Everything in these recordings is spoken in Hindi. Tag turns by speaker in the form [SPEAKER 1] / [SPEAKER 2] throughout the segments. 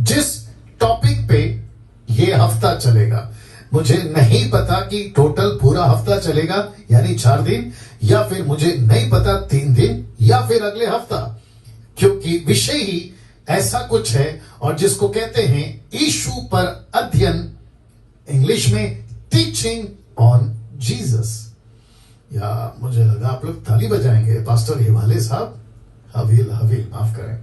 [SPEAKER 1] जिस टॉपिक पे ये हफ्ता चलेगा। मुझे नहीं पता कि टोटल पूरा हफ्ता चलेगा यानी 4 दिन, या फिर मुझे नहीं पता 3 दिन, या फिर अगले हफ्ता, क्योंकि विषय ही ऐसा कुछ है और जिसको कहते हैं यीशु पर अध्ययन, इंग्लिश में टीचिंग ऑन जीसस। या मुझे लगा आप लोग ताली बजाएंगे, पास्टर हिवाले साहब। हवील हवील, माफ करें।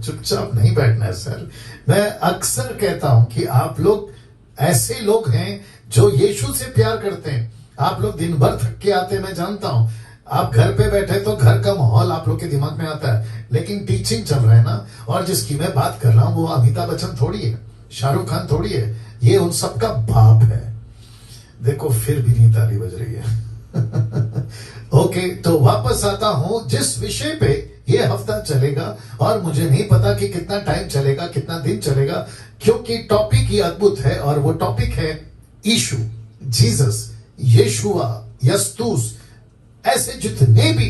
[SPEAKER 1] चुपचाप नहीं बैठना है सर। मैं अक्सर कहता हूं कि आप लोग ऐसे लोग हैं जो यीशु से प्यार करते हैं। आप लोग दिन भर थक के आते हैं, मैं जानता हूं। आप घर पे बैठे तो घर का माहौल आप लोग के दिमाग में आता है, लेकिन टीचिंग चल रहा है ना। और जिसकी मैं बात कर रहा हूं वो अमिताभ बच्चन थोड़ी है, शाहरुख खान थोड़ी है, ये उन सबका बाप है। देखो फिर भी नहीं ताली बज रही है। ओके, तो वापस आता हूं जिस विषय पे ये हफ्ता चलेगा, और मुझे नहीं पता कि कितना टाइम चलेगा, कितना दिन चलेगा, क्योंकि टॉपिक ही अद्भुत है। और वो टॉपिक है यीशु, जीसस, यीशुआ, यस्तूस। ऐसे जितने भी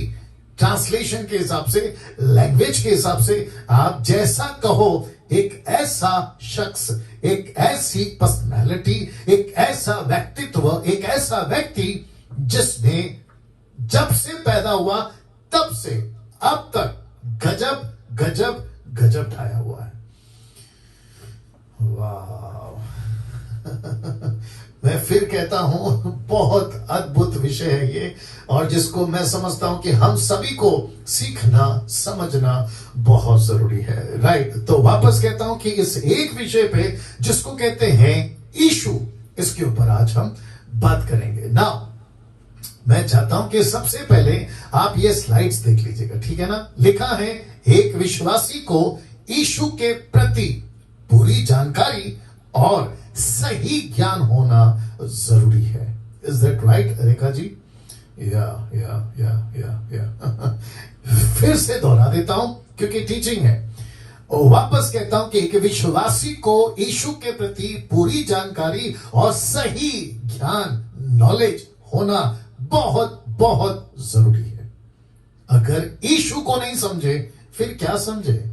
[SPEAKER 1] ट्रांसलेशन के हिसाब से, लैंग्वेज के हिसाब से, आप जैसा कहो, एक ऐसा शख्स, एक ऐसी पर्सनालिटी, एक ऐसा व्यक्तित्व, एक ऐसा व्यक्ति जिसने जब से पैदा हुआ तब से अब तक गजब गजब गजब ढाया हुआ है। वाह। मैं फिर कहता हूं बहुत अद्भुत विषय है ये, और जिसको मैं समझता हूं कि हम सभी को सीखना समझना बहुत जरूरी है। राइट, तो वापस कहता हूं कि इस एक विषय पे जिसको कहते हैं यीशु, इसके ऊपर आज हम बात करेंगे ना। मैं चाहता हूं कि सबसे पहले आप ये स्लाइड्स देख लीजिएगा, ठीक है ना। लिखा है एक विश्वासी को यीशु के प्रति पूरी जानकारी और सही ज्ञान होना जरूरी है। Is that right Rekha ji? या फिर से दोहरा देता हूं क्योंकि टीचिंग है। और वापस कहता हूं कि एक विश्वासी को यीशु के प्रति पूरी जानकारी और सही ज्ञान, नॉलेज होना बहुत बहुत जरूरी है। अगर यीशु को नहीं समझे फिर क्या समझे?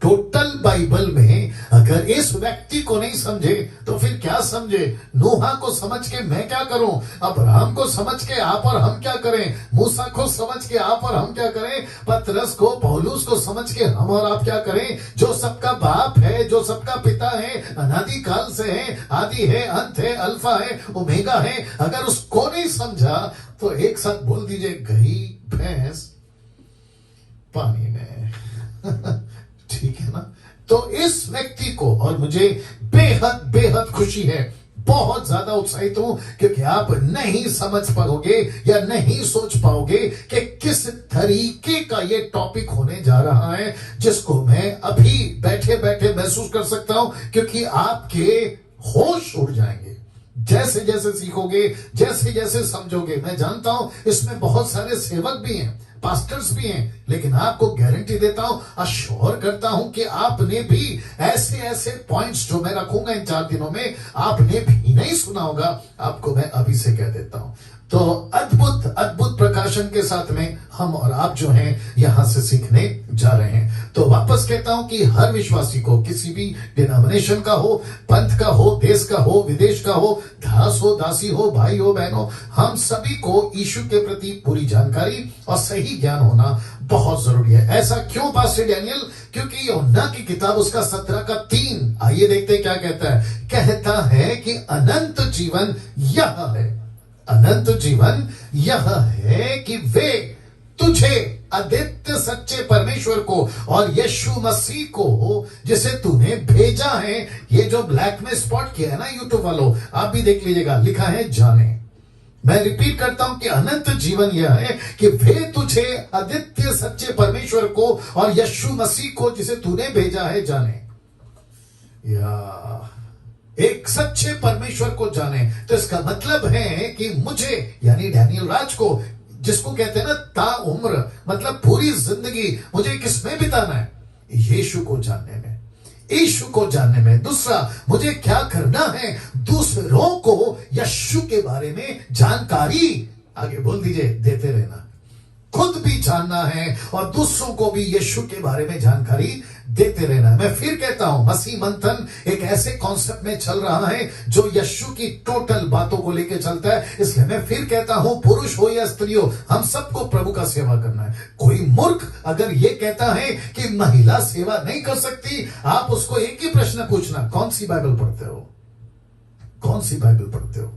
[SPEAKER 1] टोटल बाइबल में अगर इस व्यक्ति को नहीं समझे तो फिर क्या समझे? नूहा को समझ के मैं क्या करूं? अब्राहम को समझ के आप और हम क्या करें? मूसा को समझ के आप और हम क्या करें? पतरस को, पौलुस को समझ के हम और आप क्या करें? जो सबका बाप है, जो सबका पिता है, अनादि काल से है, आदि है, अंत है, अल्फा है, ओमेगा है, अगर उसको नहीं समझा तो एक साथ बोल दीजिए, गई भैंस पानी में। ठीक है ना। तो इस व्यक्ति को, और मुझे बेहद बेहद खुशी है, बहुत ज्यादा उत्साहित हूं, क्योंकि आप नहीं समझ पाओगे या नहीं सोच पाओगे कि किस तरीके का ये टॉपिक होने जा रहा है, जिसको मैं अभी बैठे बैठे महसूस कर सकता हूं, क्योंकि आपके होश उड़ जाएंगे जैसे जैसे सीखोगे, जैसे जैसे समझोगे। मैं जानता हूं इसमें बहुत सारे सेवक भी हैं, पास्टर्स भी हैं, लेकिन आपको गारंटी देता हूं, अश्योर करता हूं कि आपने भी ऐसे ऐसे पॉइंट्स जो मैं रखूंगा इन 4 दिनों में, आपने भी नहीं सुना होगा। आपको मैं अभी से कह देता हूं। तो अद्भुत अद्भुत प्रकाशन के साथ में हम और आप जो हैं यहां से सीखने जा रहे हैं। तो वापस कहता हूं कि हर विश्वासी को, किसी भी डिनोमिनेशन का हो, पंथ का हो, देश का हो, विदेश का हो, दास हो, दासी हो, भाई हो, बहन हो, हम सभी को यीशु के प्रति पूरी जानकारी और सही ज्ञान होना बहुत जरूरी है। ऐसा क्यों पास्टर डैनियल? क्योंकि यूहन्ना की किताब उसका 17:3, आइए देखते हैं क्या कहता है। कहता है कि अनंत जीवन यह है, अनंत जीवन यह है कि वे तुझे, अद्वितीय सच्चे परमेश्वर को, और यीशु मसीह को जिसे तूने भेजा है। ये जो ब्लैक में स्पॉट किया है ना यूट्यूब वालों, आप भी देख लीजिएगा, लिखा है जाने। मैं रिपीट करता हूं कि अनंत जीवन यह है कि वे तुझे, अद्वितीय सच्चे परमेश्वर को और यीशु मसीह को जिसे तूने भेजा है, जाने। या एक सच्चे परमेश्वर को जाने, तो इसका मतलब है कि मुझे, यानी डैनियल राज को, जिसको कहते हैं ना ताउम्र, मतलब पूरी जिंदगी मुझे किसमें बिताना है? यीशु को जानने में, यीशु को जानने में। दूसरा, मुझे क्या करना है? दूसरों को यीशु के बारे में जानकारी, आगे बोल दीजिए, देते रहना। खुद भी जानना है और दूसरों को भी यीशु के बारे में जानकारी देते रहना है। मैं फिर कहता हूं, मसीह मंथन एक ऐसे कॉन्सेप्ट में चल रहा है जो यीशु की टोटल बातों को लेकर चलता है। इसलिए मैं फिर कहता हूं, पुरुष हो या स्त्री हो, हम सबको प्रभु का सेवा करना है। कोई मूर्ख अगर ये कहता है कि महिला सेवा नहीं कर सकती, आप उसको एक ही प्रश्न पूछना, कौन सी बाइबल पढ़ते हो? कौन सी बाइबल पढ़ते हो?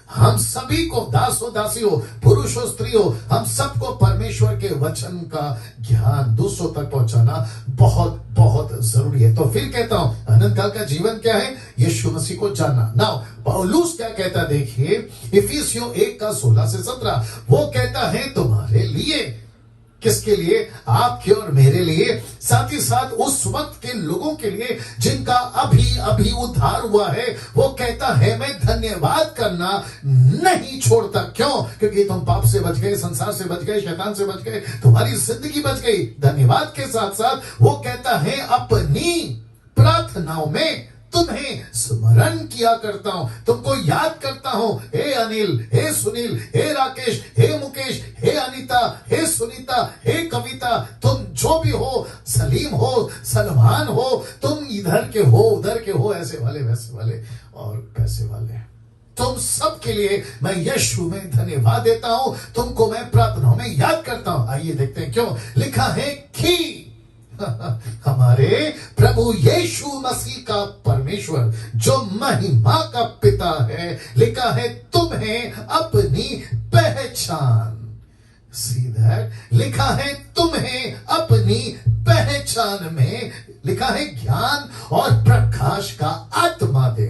[SPEAKER 1] हम सभी को, दास हो दासी हो, पुरुष हो स्त्री हो, हम सबको परमेश्वर के वचन का ज्ञान दूसरों तक पहुंचाना बहुत बहुत जरूरी है। तो फिर कहता हूं, अनंत काल का जीवन क्या है? यीशु मसीह को जानना। नाउ पौलुस क्या कहता है, देखिए इफिसियों 1 का 16 से 17, वो कहता है तुम्हारे लिए, किसके लिए? आपके और मेरे लिए, साथ ही साथ उस वक्त के लोगों के लिए जिनका अभी अभी उद्धार हुआ है। वो कहता है मैं धन्यवाद करना नहीं छोड़ता। क्यों? क्योंकि तुम पाप से बच गए, संसार से बच गए, शैतान से बच गए, तुम्हारी जिंदगी बच गई। धन्यवाद के साथ साथ वो कहता है अपनी प्रार्थनाओं में तुम्हें स्मरण किया करता हूं, तुमको याद करता हूं। हे अनिल, हे सुनील, हे राकेश, हे मुकेश, हे अनीता, हे सुनीता, हे कविता, तुम जो भी हो, सलीम हो, सलमान हो, तुम इधर के हो, उधर के हो, ऐसे वाले, वैसे वाले और पैसे वाले, तुम सब के लिए मैं यीशु में धन्यवाद देता हूं। तुमको मैं प्रार्थनाओं में याद करता हूं। आइए देखते हैं क्यों लिखा है कि हमारे प्रभु यीशु मसीह का परमेश्वर जो महिमा का पिता है, लिखा है तुम्हें अपनी पहचान, सीधा लिखा है तुम्हें अपनी पहचान में, लिखा है ज्ञान और प्रकाश का आत्मा दे।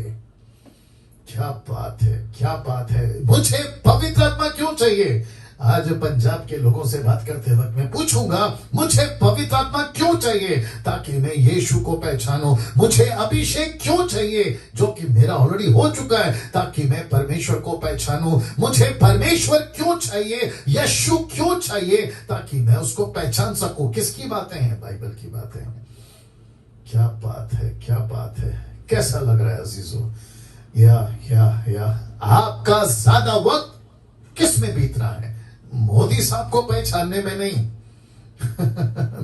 [SPEAKER 1] क्या बात है, क्या बात है। मुझे पवित्र आत्मा क्यों चाहिए? आज पंजाब के लोगों से बात करते वक्त मैं पूछूंगा, मुझे पवित्र आत्मा क्यों चाहिए? ताकि मैं यीशु को पहचानूं। मुझे अभिषेक क्यों चाहिए? जो कि मेरा ऑलरेडी हो चुका है, ताकि मैं परमेश्वर को पहचानूं। मुझे परमेश्वर क्यों चाहिए? यीशु क्यों चाहिए? ताकि मैं उसको पहचान सकूं। किसकी बातें हैं? बाइबल की बातें। क्या बात है, क्या बात है। कैसा लग रहा है अजीजों? या आपका ज्यादा वक्त किस में बीत रहा है? मोदी साहब को पहचानने में नहीं,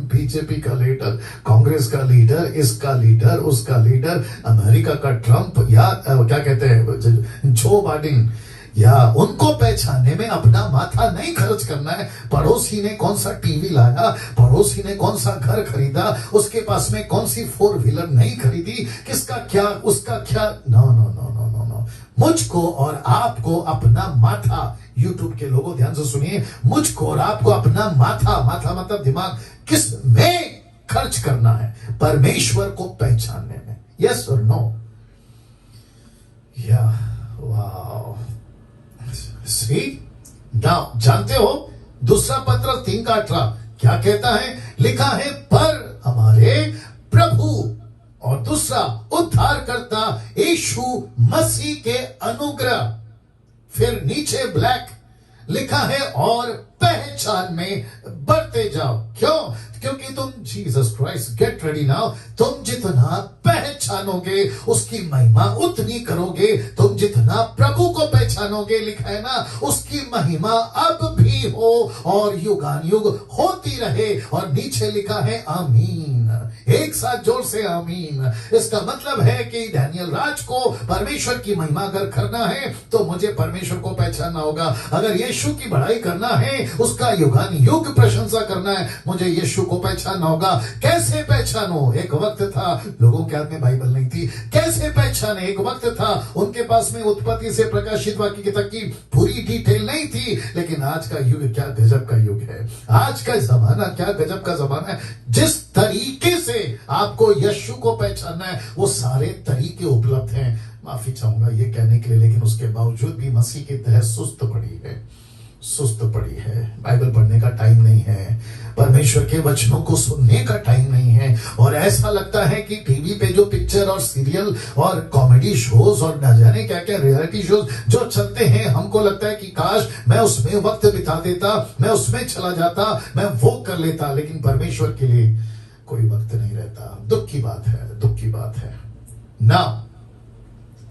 [SPEAKER 1] बीजेपी का लीडर, कांग्रेस का लीडर, इसका लीडर, उसका लीडर, अमेरिका का ट्रंप, या क्या कहते हैं जो बाइडेन, या उनको पहचानने में अपना माथा नहीं खर्च करना है। पड़ोसी ने कौन सा टीवी लाया, पड़ोसी ने कौन सा घर खरीदा, उसके पास में कौन सी 4 व्हीलर नहीं खरीदी, किसका क्या, उसका क्या। No no no no no no. मुझको और आपको अपना माथा, यूट्यूब के लोगों ध्यान से सुनिए, मुझको और आपको अपना माथा, माथा मतलब दिमाग, किस में खर्च करना है? परमेश्वर को पहचानने में। यस और नो? या वाओ। सी नाउ, जानते हो दूसरा पत्र 3 का 18 क्या कहता है? लिखा है पर हमारे प्रभु, और दूसरा उद्धारकर्ता यीशु मसीह के अनुग्रह, फिर नीचे ब्लैक लिखा है और पहचान में बढ़ते जाओ। क्यों? क्योंकि तुम Jesus Christ, get ready now, तुम जितना पहचानोगे उसकी महिमा उतनी करोगे। तुम जितना प्रभु को पहचानोगे, लिखा है ना, उसकी महिमा अब भी हो और युगान युग होती रहे। और नीचे लिखा है आमीन। एक साथ जोर से आमीन। इसका मतलब है कि डैनियल राज को परमेश्वर की महिमा अगर करना है तो मुझे परमेश्वर को पहचानना होगा। अगर यीशु की बड़ाई करना है, उसका युगान युग प्रशंसा करना है, मुझे यीशु को पहचानना होगा। कैसे पहचानो? एक वक्त था लोगों के हाथ में बाइबल नहीं थी, कैसे पहचाने? एक वक्त था उनके पास में उत्पत्ति से प्रकाशित वाक्य तक की पूरी डिटेल नहीं थी। लेकिन आज का युग क्या गजब का युग है। आज का जमाना क्या गजब का जमाना है। जिस तरीके से आपको यीशु को पहचानना है, वो सारे तरीके उपलब्ध हैं। माफी चाहूंगा ये कहने के लिए, लेकिन उसके बावजूद भी मसीह की तरह सुस्त पड़ी है, सुस्त पड़ी है। बाइबल पढ़ने का टाइम नहीं है, परमेश्वर के वचनों को सुनने का टाइम नहीं है। और ऐसा लगता है कि टीवी पे जो पिक्चर और सीरियल और कॉमेडी शोज और न जाने क्या क्या रियलिटी शोज जो चलते हैं, हमको लगता है कि काश मैं उसमें वक्त बिता देता, मैं उसमें चला जाता, मैं वो कर लेता। लेकिन परमेश्वर के लिए कोई वक्त नहीं रहता। दुख की बात है, दुख की बात है ना।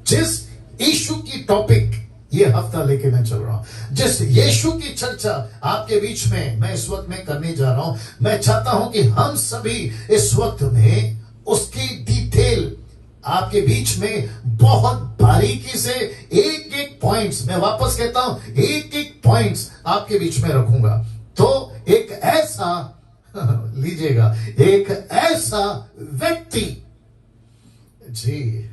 [SPEAKER 1] जिस यीशु की टॉपिक ये हफ्ता लेके मैं चल रहा हूं। जिस यीशु की चर्चा आपके बीच में मैं इस वक्त में करने जा रहा हूं, मैं चाहता हूं कि हम सभी इस वक्त में उसकी डिटेल आपके बीच में बहुत बारीकी से एक एक पॉइंट्स, मैं वापस कहता हूं एक एक पॉइंट्स आपके बीच में रखूंगा। तो एक ऐसा लीजिएगा, एक ऐसा व्यक्ति, जी,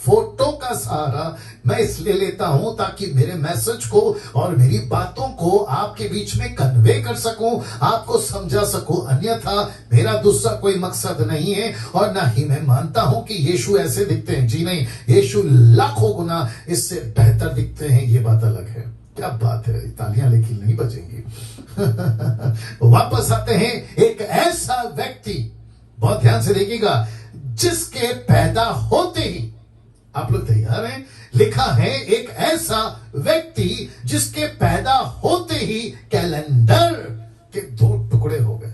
[SPEAKER 1] फोटो का सहारा मैं इसलिए लेता हूं ताकि मेरे मैसेज को और मेरी बातों को आपके बीच में कन्वे कर सकूं, आपको समझा सकूं। अन्यथा मेरा दूसरा कोई मकसद नहीं है, और ना ही मैं मानता हूं कि यीशु ऐसे दिखते हैं। जी नहीं, यीशु लाखों गुना इससे बेहतर दिखते हैं, ये बात अलग है। क्या बात है, तालियां लेकिन नहीं बजेंगी। वापस आते हैं, एक ऐसा व्यक्ति, बहुत ध्यान से देखिएगा, जिसके पैदा होते ही, आप लोग तैयार हैं? लिखा है एक ऐसा व्यक्ति जिसके पैदा होते ही कैलेंडर के 2 टुकड़े हो गए।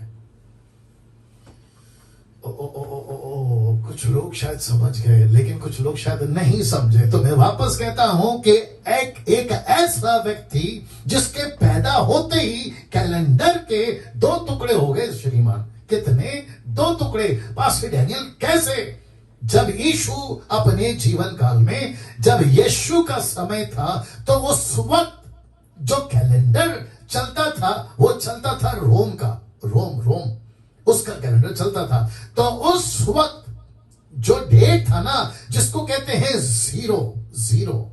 [SPEAKER 1] कुछ लोग शायद समझ गए, लेकिन कुछ लोग शायद नहीं समझे। तो मैं वापस कहता हूं कि एक ऐसा व्यक्ति जिसके पैदा होते ही कैलेंडर के 2 टुकड़े हो गए। श्रीमान, कितने? 2 टुकड़े। पास्टर डैनियल, कैसे? जब यीशु अपने जीवन काल में, जब यीशु का समय था, तो उस वक्त जो कैलेंडर चलता था वो चलता था रोम का, रोम उसका कैलेंडर चलता था। तो उस वक्त जो डेट था ना, जिसको कहते हैं जीरो,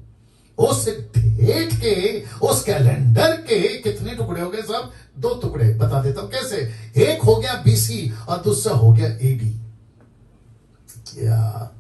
[SPEAKER 1] उस डेट के, उस कैलेंडर के कितने टुकड़े हो गए साहब? 2 टुकड़े। बता देता हूं कैसे। एक हो गया बीसी और दूसरा हो गया एडी। या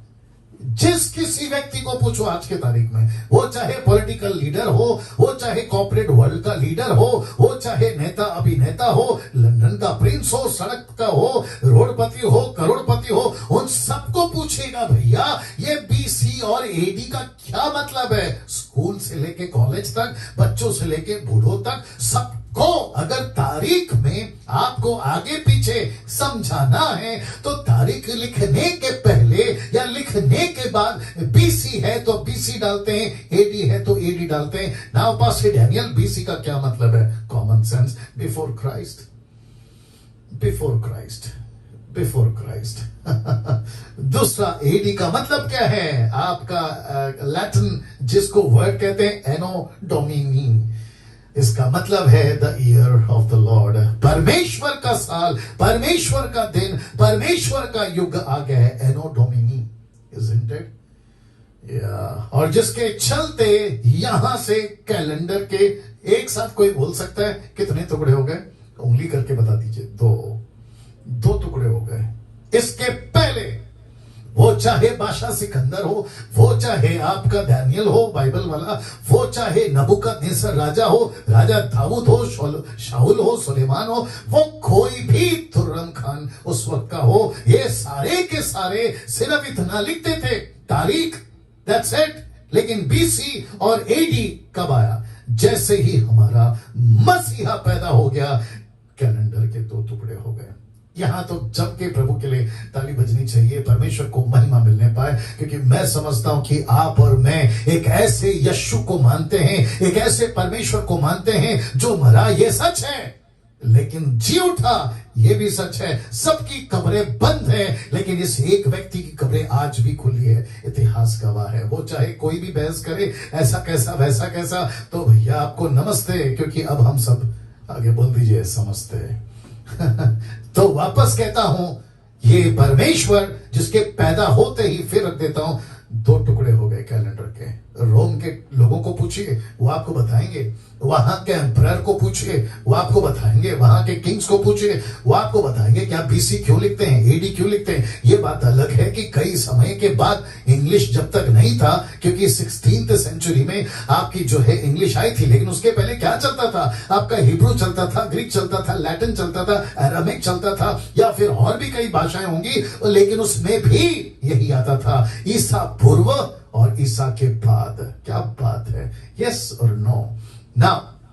[SPEAKER 1] जिस किसी व्यक्ति को पूछो आज के तारीख में, वो चाहे पॉलिटिकल लीडर हो, वो चाहे कॉर्पोरेट वर्ल्ड का लीडर हो, वो चाहे नेता अभिनेता हो, लंदन का प्रिंस हो, सड़क का हो, रोडपति हो, करोड़पति हो, उन सबको पूछेगा, भैया ये बीसी और एडी का क्या मतलब है? स्कूल से लेके कॉलेज तक, बच्चों से लेके बूढ़ों तक, सब को अगर तारीख में आपको आगे पीछे समझाना है, तो तारीख लिखने के पहले या लिखने के बाद बीसी है तो बीसी डालते हैं, एडी है तो एडी डालते हैं। नाउ पास्टर डैनियल, बीसी का क्या मतलब है? Common sense, before Christ. दूसरा एडी का मतलब क्या है? आपका लैटिन जिसको वर्ड कहते हैं एनो डोमिनी, इसका मतलब है the year of the Lord. परमेश्वर का साल, परमेश्वर का दिन, परमेश्वर का युग आ गया है। एनो डोमिनी, इज़न्ट इट? और जिसके चलते यहां से कैलेंडर के एक साथ कोई बोल सकता है कितने टुकड़े हो गए? उंगली करके बता दीजिए। 2 टुकड़े हो गए। इसके पहले वो चाहे बादशाह सिकंदर हो, वो चाहे आपका डैनियल हो बाइबल वाला, वो चाहे नबूकदनेस्सर राजा हो, राजा दाऊद हो, शाऊल हो, सुलेमान हो, वो कोई भी तुर्रम खान उस वक्त का हो, ये सारे के सारे सिर्फ इतना लिखते थे तारीख, दैट्स इट। लेकिन बीसी और एडी कब आया? जैसे ही हमारा मसीहा पैदा हो गया, कैलेंडर के 2 टुकड़े हो गए। यहां तो जम के प्रभु के लिए ताली बजनी चाहिए, परमेश्वर को महिमा मिलने पाए, क्योंकि मैं समझता हूं कि आप और मैं एक ऐसे यीशु को मानते हैं, एक ऐसे परमेश्वर को मानते हैं जो मरा, ये सच है, लेकिन जी उठा, ये भी सच है। सबकी कब्रें बंद है, लेकिन इस एक व्यक्ति की कब्रें आज भी खुली है। इतिहास गवाह है। वो चाहे कोई भी बहस करे, ऐसा कैसा वैसा कैसा, तो भैया आपको नमस्ते, क्योंकि अब हम सब, आगे बोल दीजिए, समझते तो वापस कहता हूं, ये परमेश्वर जिसके पैदा होते ही, फिर रख देता हूं, 2 टुकड़े हो गए कैलेंडर के। रोम के लोगों को पूछिए, वो आपको बताएंगे। वहां के एम्परर को पूछिए, वो आपको बताएंगे। वहां के किंग्स को पूछिए, वो आपको बताएंगे कि आप बीसी क्यों लिखते हैं, एडी क्यों लिखते हैं। ये बात अलग है कि कई समय के बाद, इंग्लिश जब तक नहीं था, क्योंकि 16th सेंचुरी में आपकी जो है इंग्लिश आई थी, लेकिन उसके पहले क्या चलता था? आपका हिब्रू चलता था, ग्रीक चलता था, लैटिन चलता था, अरामिक चलता था, या फिर और भी कई भाषाएं होंगी, लेकिन उसमें भी यही आता था, ईसा पूर्व और ईसा के बाद। क्या बात है, यस और नो? ना,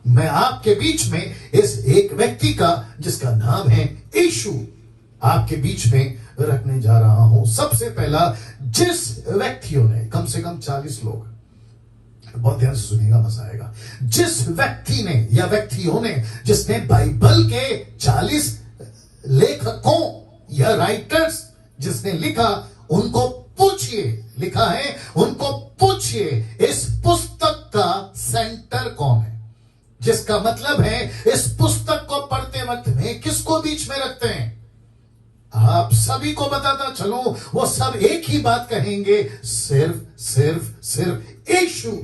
[SPEAKER 1] मैं आपके बीच में इस एक व्यक्ति का, जिसका नाम है यीशु, आपके बीच में रखने जा रहा हूं। सबसे पहला, जिस व्यक्तियों ने, कम से कम 40 लोग, बहुत ध्यान से सुनिएगा, मजा आएगा। जिस व्यक्ति ने या व्यक्तियों ने जिसने बाइबल के 40 लेखकों या राइटर्स जिसने लिखा, उनको पूछिए, लिखा है, उनको पूछिए इस पुस्तक का सेंटर कौन है। जिसका मतलब है इस पुस्तक को पढ़ते वक्त में किसको बीच में रखते हैं। आप सभी को बताता चलो, वो सब एक ही बात कहेंगे, सिर्फ सिर्फ सिर्फ यीशु,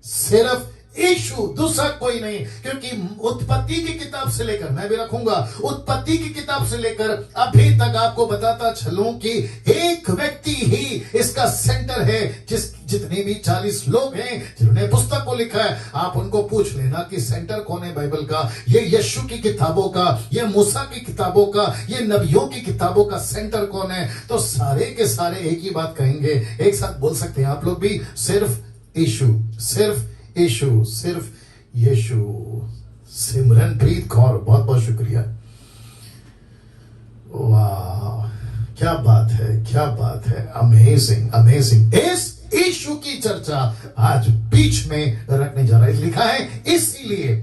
[SPEAKER 1] सिर्फ यीशु, दूसरा कोई नहीं। क्योंकि उत्पत्ति की किताब से लेकर, मैं भी रखूंगा, उत्पत्ति की किताब से लेकर अभी तक आपको बताता चलूं कि एक व्यक्ति ही इसका सेंटर है। जितने भी 40 लोग हैं जिन्होंने पुस्तक को लिखा है, आप उनको पूछ लेना कि सेंटर कौन है बाइबल का। ये यीशु की किताबों का, ये मूसा की किताबों का, ये नबियों की किताबों का सेंटर कौन है, तो सारे के सारे एक ही बात कहेंगे। एक साथ बोल सकते हैं आप लोग भी, सिर्फ यीशु, सिर्फ यीशु, सिर्फ यीशु। सिमरनप्रीत कौर, बहुत बहुत शुक्रिया। वाह, क्या बात है, क्या बात है, अमेजिंग अमेजिंग। इस यीशु की चर्चा आज बीच में रखने जा रहा है। लिखा है इसीलिए,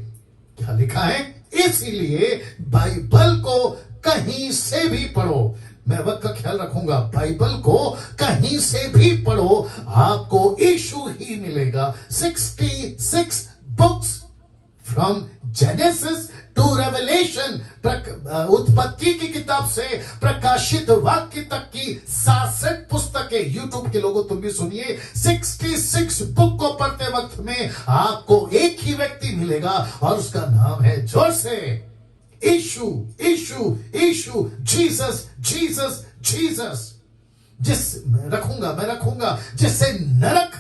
[SPEAKER 1] क्या लिखा है, इसीलिए बाइबल को कहीं से भी पढ़ो। मैं वक्त का ख्याल रखूंगा, बाइबल को कहीं से भी पढ़ो, आपको यीशु ही मिलेगा। 66 books from Genesis to Revelation, उत्पत्ति की किताब से प्रकाशित वाक्य तक की 66 पुस्तकें। यूट्यूब के लोगों तुम भी सुनिए, 66 बुक को पढ़ते वक्त में आपको एक ही व्यक्ति मिलेगा और उसका नाम है, जोर से, यीशु, यीशु, यीशु, जीसस, जीसस, जीसस। मैं रखूंगा जिससे नरक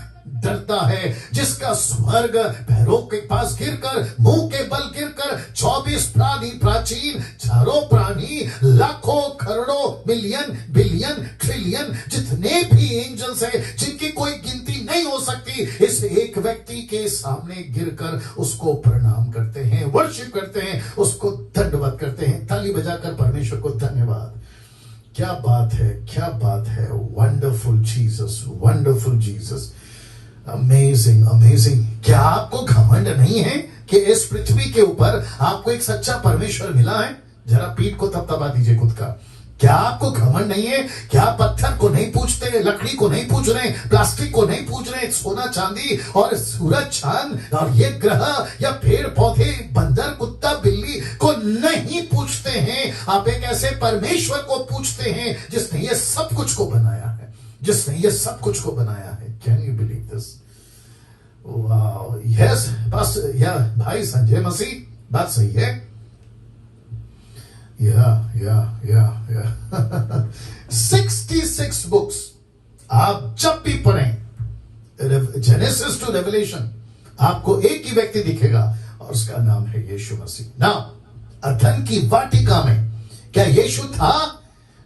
[SPEAKER 1] डरता है, जिसका स्वर्ग पैरों के पास गिरकर, मुंह के बल गिरकर 24 प्राणी, प्राचीन चारों प्राणी, लाखों करोड़ों मिलियन बिलियन ट्रिलियन जितने भी एंजल्स हैं, जिनकी कोई गिनती नहीं हो सकती, इस एक व्यक्ति के सामने गिरकर उसको प्रणाम करते हैं, वर्शिप करते हैं, उसको दंडवत करते हैं, ताली बजाकर परमेश्वर को धन्यवाद। क्या बात है, क्या बात है। Wonderful Jesus, wonderful Jesus, amazing amazing. क्या आपको घमंड नहीं है कि इस पृथ्वी के ऊपर आपको एक सच्चा परमेश्वर मिला है? जरा पीठ को थपथपा दीजिए खुद का। क्या आपको घमंड नहीं है? क्या पत्थर को नहीं पूछते, लकड़ी को नहीं पूछ रहे, प्लास्टिक को नहीं पूछ रहे, सोना चांदी और सूरज चांद और ये ग्रह या पेड़ पौधे, बंदर, कुत्ता, बिल्ली को नहीं पूछते हैं। आप एक ऐसे परमेश्वर को पूछते हैं जिसने ये सब कुछ को बनाया है, जिसने ये सब कुछ को बनाया है। Can you believe this? Wow, yes, बस या भाई संजय मसीह, बात सही है। या 66 बुक्स आप जब भी पढ़ें, जेनेसिस टू रेवलेशन, आपको एक ही व्यक्ति दिखेगा और उसका नाम है यीशु मसीह। ना, अदन की वाटिका में क्या यीशु था?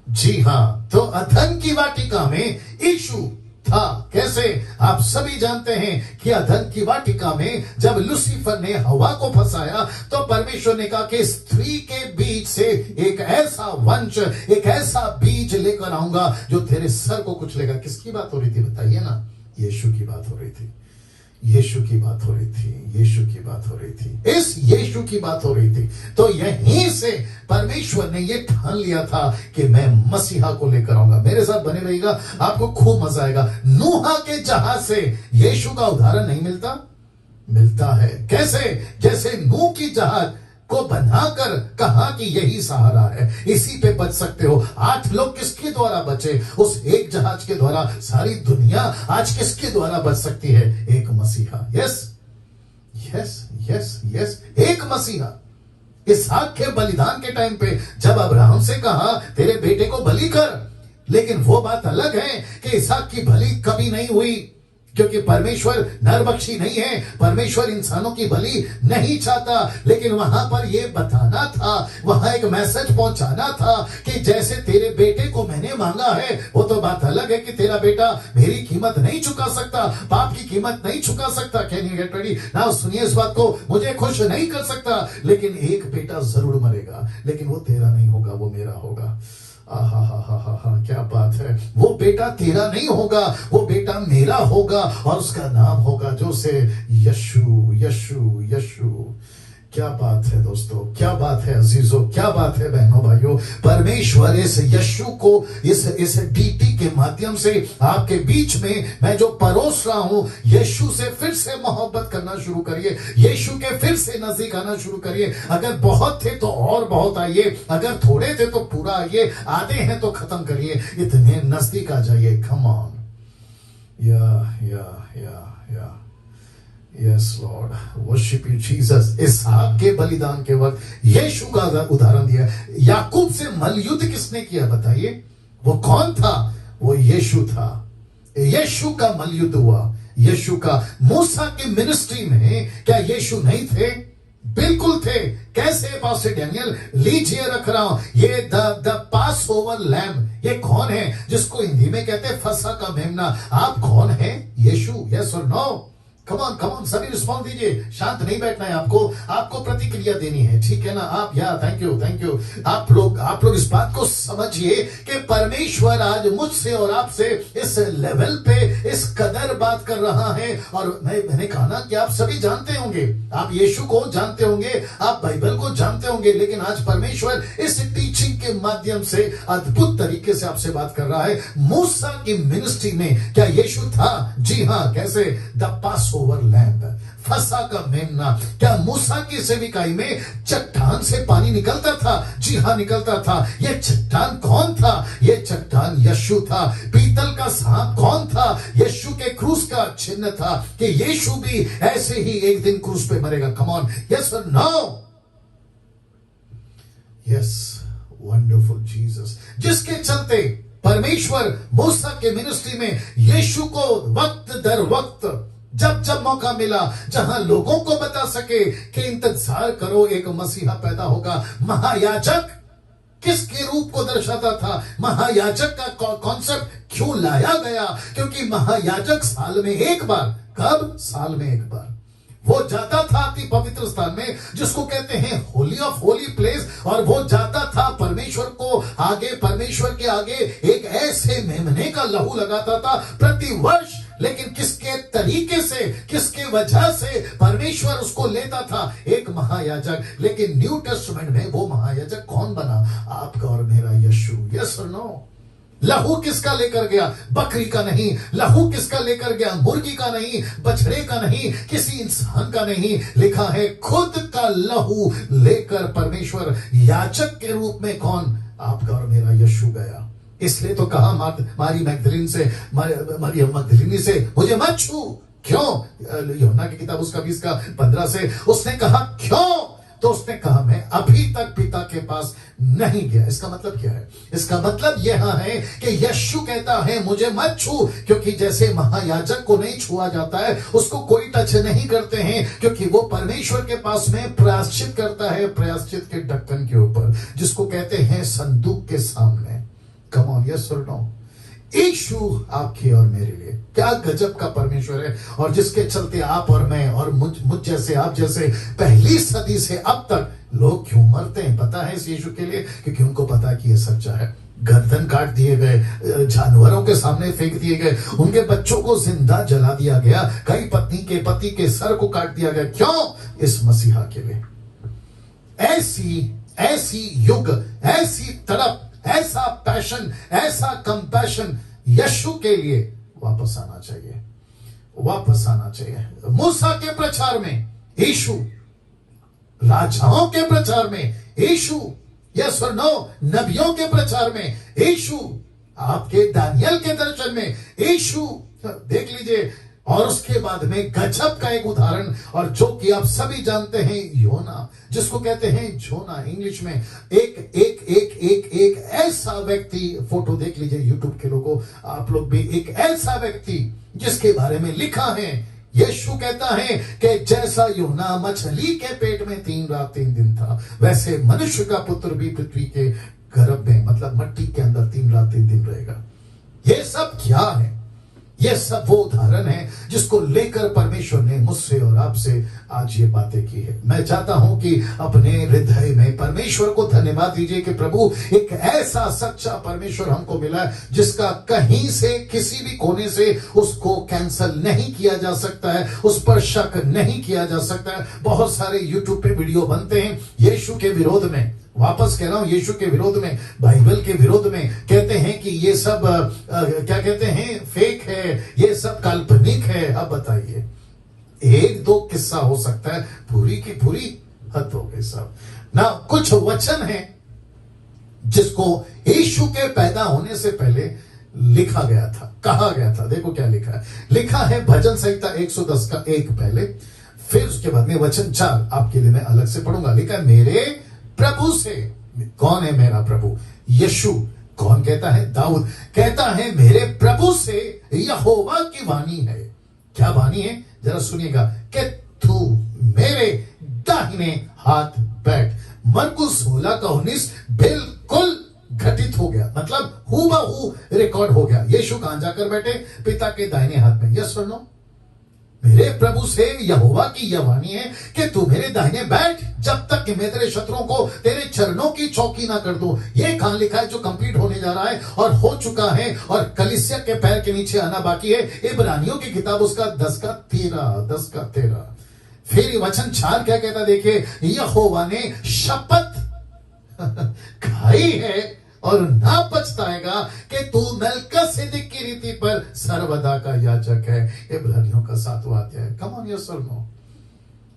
[SPEAKER 1] जी हां, तो अदन की वाटिका में यीशु था। कैसे? आप सभी जानते हैं कि अदन की वाटिका में जब लूसीफर ने हवा को फंसाया तो परमेश्वर ने कहा कि स्त्री के बीज से एक ऐसा वंश, एक ऐसा बीज लेकर आऊंगा जो तेरे सर को कुचलेगा। किसकी बात हो रही थी बताइए ना? यीशु की बात हो रही थी, यीशु की बात हो रही थी, यीशु की बात हो रही थी, इस यीशु की बात हो रही थी। तो यहीं से परमेश्वर ने यह ठान लिया था कि मैं मसीहा को लेकर आऊंगा। मेरे साथ बने रहिएगा, आपको खूब मजा आएगा। नूहा के जहाज से यीशु का उदाहरण नहीं मिलता? मिलता है। कैसे? जैसे नूह की जहाज को बनाकर कहा कि यही सहारा है, इसी पे बच सकते हो। 8 लोग किसके द्वारा बचे? उस एक जहाज के द्वारा। सारी दुनिया आज किसके द्वारा बच सकती है? एक मसीहा। यस यस यस यस, एक मसीहा। इसहाक के बलिदान के टाइम पे जब अब्राहम से कहा तेरे बेटे को बलि कर, लेकिन वो बात अलग है कि इसहाक की बलि कभी नहीं हुई, क्योंकि परमेश्वर नरबख्शी नहीं है, परमेश्वर इंसानों की बलि नहीं चाहता। लेकिन वहां पर यह बताना था, वहां एक मैसेज पहुंचाना था कि जैसे तेरे बेटे को मैंने मांगा है, वो तो बात अलग है कि तेरा बेटा मेरी कीमत नहीं चुका सकता, पाप की कीमत नहीं चुका सकता। Can you get ready now? सुनिए इस बात को, मुझे खुश नहीं कर सकता, लेकिन एक बेटा जरूर मरेगा, लेकिन वो तेरा नहीं होगा, वो मेरा होगा। आहा हा हा हा हा, क्या बात है। वो बेटा तेरा नहीं होगा, वो बेटा मेरा होगा और उसका नाम होगा जो से यशु यशु यशु। क्या बात है दोस्तों, क्या बात है अजीजों, क्या बात है बहनों भाइयों। परमेश्वर इस यशु को इस डीटी के माध्यम से आपके बीच में मैं जो परोस रहा हूं, यीशु से फिर से मोहब्बत करना शुरू करिए, यीशु के फिर से नजदीक आना शुरू करिए। अगर बहुत थे तो और बहुत आइए, अगर थोड़े थे तो पूरा आइए, आधे हैं तो खत्म करिए, इतने नजदीक आ जाइए। कम ऑन, या yes lord, worship you Jesus. इसहाक के बलिदान के वक्त यीशु का उदाहरण दिया। याकूब से मलयुद्ध किसने किया बताइए? वो कौन था? वो यीशु था। यीशु का मलयुद्ध हुआ, यीशु का। मूसा की मिनिस्ट्री में क्या यीशु नहीं थे? बिल्कुल थे। कैसे पास्टर डैनियल? लीजिए रख रहा हूं, ये द पास ओवर लैम्ब। ये कौन है जिसको हिंदी में कहते हैं फसा का मेमना? आप कौन है? यीशु। यस और नो? कम ऑन सभी रिस्पॉन्स दीजिए। शांत नहीं बैठना है आपको, आपको प्रतिक्रिया देनी है, ठीक है ना? आप थैंक यू। आप लोग इस बात को समझिए कि परमेश्वर आज मुझसे और आपसे इस लेवल पे इस कदर बात कर रहा है। और मैंने कहा ना कि आप सभी जानते होंगे, आप यीशु को जानते होंगे, आप बाइबल को जानते होंगे, लेकिन आज परमेश्वर इस टीचिंग के माध्यम से अद्भुत तरीके से आपसे बात कर रहा है। मूसा की मिनिस्ट्री में क्या यीशु था? जी हाँ। कैसे? द पास ओवर लैम्ब, फसा का मेमना। क्या मूसा की सेविकाई में चट्टान से पानी निकलता था? जी हाँ, निकलता था। यह चट्टान कौन था? यह चट्टान यीशु था। पीतल का सांप कौन था? यीशु के क्रूस का चिन्ह था कि यीशु भी ऐसे ही एक दिन क्रूस पे मरेगा। कम ऑन, यस और नो? यस, वंडरफुल जीसस, जिसके चलते परमेश्वर मूसा के मिनिस्ट्री में यीशु को वक्त दर वक्त जब मौका मिला, जहां लोगों को बता सके कि इंतजार करो, एक मसीहा पैदा होगा। महायाजक किसके रूप को दर्शाता था? महायाजक का कॉन्सेप्ट क्यों लाया गया? क्योंकि महायाजक साल में एक बार, कब? साल में एक बार वो जाता था अति पवित्र स्थान में, जिसको कहते हैं होली ऑफ होली प्लेस, और वो जाता था परमेश्वर को आगे, परमेश्वर के आगे एक ऐसे मेमने का लहू लगाता था प्रतिवर्ष। लेकिन किसके तरीके से, किसके वजह से परमेश्वर उसको लेता था? एक महायाजक। लेकिन न्यू टेस्टमेंट में वो महायाजक कौन बना? आपका और मेरा यीशु। यस और नो? लहू किसका लेकर गया? बकरी का नहीं। लहू किसका लेकर गया? मुर्गी का नहीं, बछड़े का नहीं, किसी इंसान का नहीं। लिखा है खुद का लहू लेकर परमेश्वर याजक के रूप में कौन? आपका और मेरा यीशु गया। इसलिए तो कहा मारी मैगदलीन से, मरियम मगदलीनी से, मुझे मत छू। क्यों? यूहन्ना की किताब उसका 20:15 से उसने कहा क्यों? तो उसने कहा मैं अभी तक पिता के पास नहीं गया। इसका मतलब क्या है? इसका मतलब यह है कि यीशु कहता है मुझे मत छू, क्योंकि जैसे महायाजक को नहीं छुआ जाता है, उसको कोई टच नहीं करते हैं, क्योंकि वो परमेश्वर के पास में प्रायश्चित करता है, प्रायश्चित के ढक्कन के ऊपर, जिसको कहते हैं संदूक के सामने। कम ऑन, यस और नो? यीशु आपके और मेरे लिए क्या गजब का परमेश्वर है, और जिसके चलते आप और मैं और मुझ जैसे, आप जैसे पहली सदी से अब तक लोग क्यों मरते हैं पता है इस यीशु के लिए? क्योंकि उनको पता है कि ये सच्चा है। गर्दन काट दिए गए, जानवरों के सामने फेंक दिए गए, उनके बच्चों को जिंदा जला दिया गया, कई पत्नी के पति के सर को काट दिया गया। क्यों? इस मसीहा के लिए। ऐसी युग, ऐसी तड़प, ऐसा पैशन, ऐसा कंपैशन यीशु के लिए वापस आना चाहिए, वापस आना चाहिए। मूसा के प्रचार में यीशु, राजाओं के प्रचार में यीशु, यस और नो? नबियों के प्रचार में यीशु, आपके दानियल के दर्शन में यीशु। देख लीजिए। और उसके बाद में गजब का एक उदाहरण, और जो कि आप सभी जानते हैं, योना, जिसको कहते हैं जोना इंग्लिश में। एक ऐसा व्यक्ति, फोटो देख लीजिए यूट्यूब के लोगों, आप लोग भी, एक ऐसा व्यक्ति जिसके बारे में लिखा है, यीशु कहता है कि जैसा योना मछली के पेट में 3 रात 3 दिन था, वैसे मनुष्य का पुत्र भी पृथ्वी के गर्भ में, मतलब मट्टी के अंदर 3 रात 3 दिन रहेगा। ये सब क्या है? ये सब वो उदाहरण है जिसको लेकर परमेश्वर ने मुझसे और आपसे आज ये बातें की है। मैं चाहता हूं कि अपने हृदय में परमेश्वर को धन्यवाद दीजिए कि प्रभु एक ऐसा सच्चा परमेश्वर हमको मिला जिसका कहीं से किसी भी कोने से उसको कैंसल नहीं किया जा सकता है, उस पर शक नहीं किया जा सकता है। बहुत सारे यूट्यूब पे वीडियो बनते हैं यीशु के विरोध में, वापस कह रहा हूं, यीशु के विरोध में, बाइबल के विरोध में, कहते हैं कि ये सब क्या कहते हैं, फेक है, ये सब काल्पनिक है। अब बताइए, एक दो किस्सा हो सकता है, पूरी की पूरी हद हो गई सब ना। कुछ वचन है जिसको यीशु के पैदा होने से पहले लिखा गया था, कहा गया था। देखो क्या लिखा है, लिखा है भजन संहिता 110 का 1 पहले, फिर उसके बाद में वचन 4 आपके लिए मैं अलग से पढ़ूंगा। लिखा है मेरे प्रभु से। कौन है मेरा प्रभु? यीशु। कौन कहता है? दाऊद कहता है मेरे प्रभु से यहोवा की वाणी है। क्या वाणी है? जरा सुनिएगा, कि तू मेरे दाहिने हाथ बैठ। मरकुस 16:19 बिल्कुल घटित हो गया, मतलब हूबहू रिकॉर्ड हो गया। यीशु कहां जाकर बैठे? पिता के दाहिने हाथ में। यस और नो? मेरे प्रभु से यहोवा की यह वाणी है कि तू मेरे दाहिने बैठ जब तक कि मैं तेरे शत्रुओं को तेरे चरणों की चौकी ना कर दूं। ये कहां लिखा है जो कंप्लीट होने जा रहा है और हो चुका है और कलीसिया के पैर के नीचे आना बाकी है? इब्रानियों की किताब उसका 10:13। फिर वचन 4 क्या कहता? देखिए, यहोवा ने शपथ खाई है और ना पछताएगा कि तू मेल्किसेदेक की रीति पर सर्वदा का याजक है। इब्रानियों का 7वां अध्याय। कम ऑन यस और नो?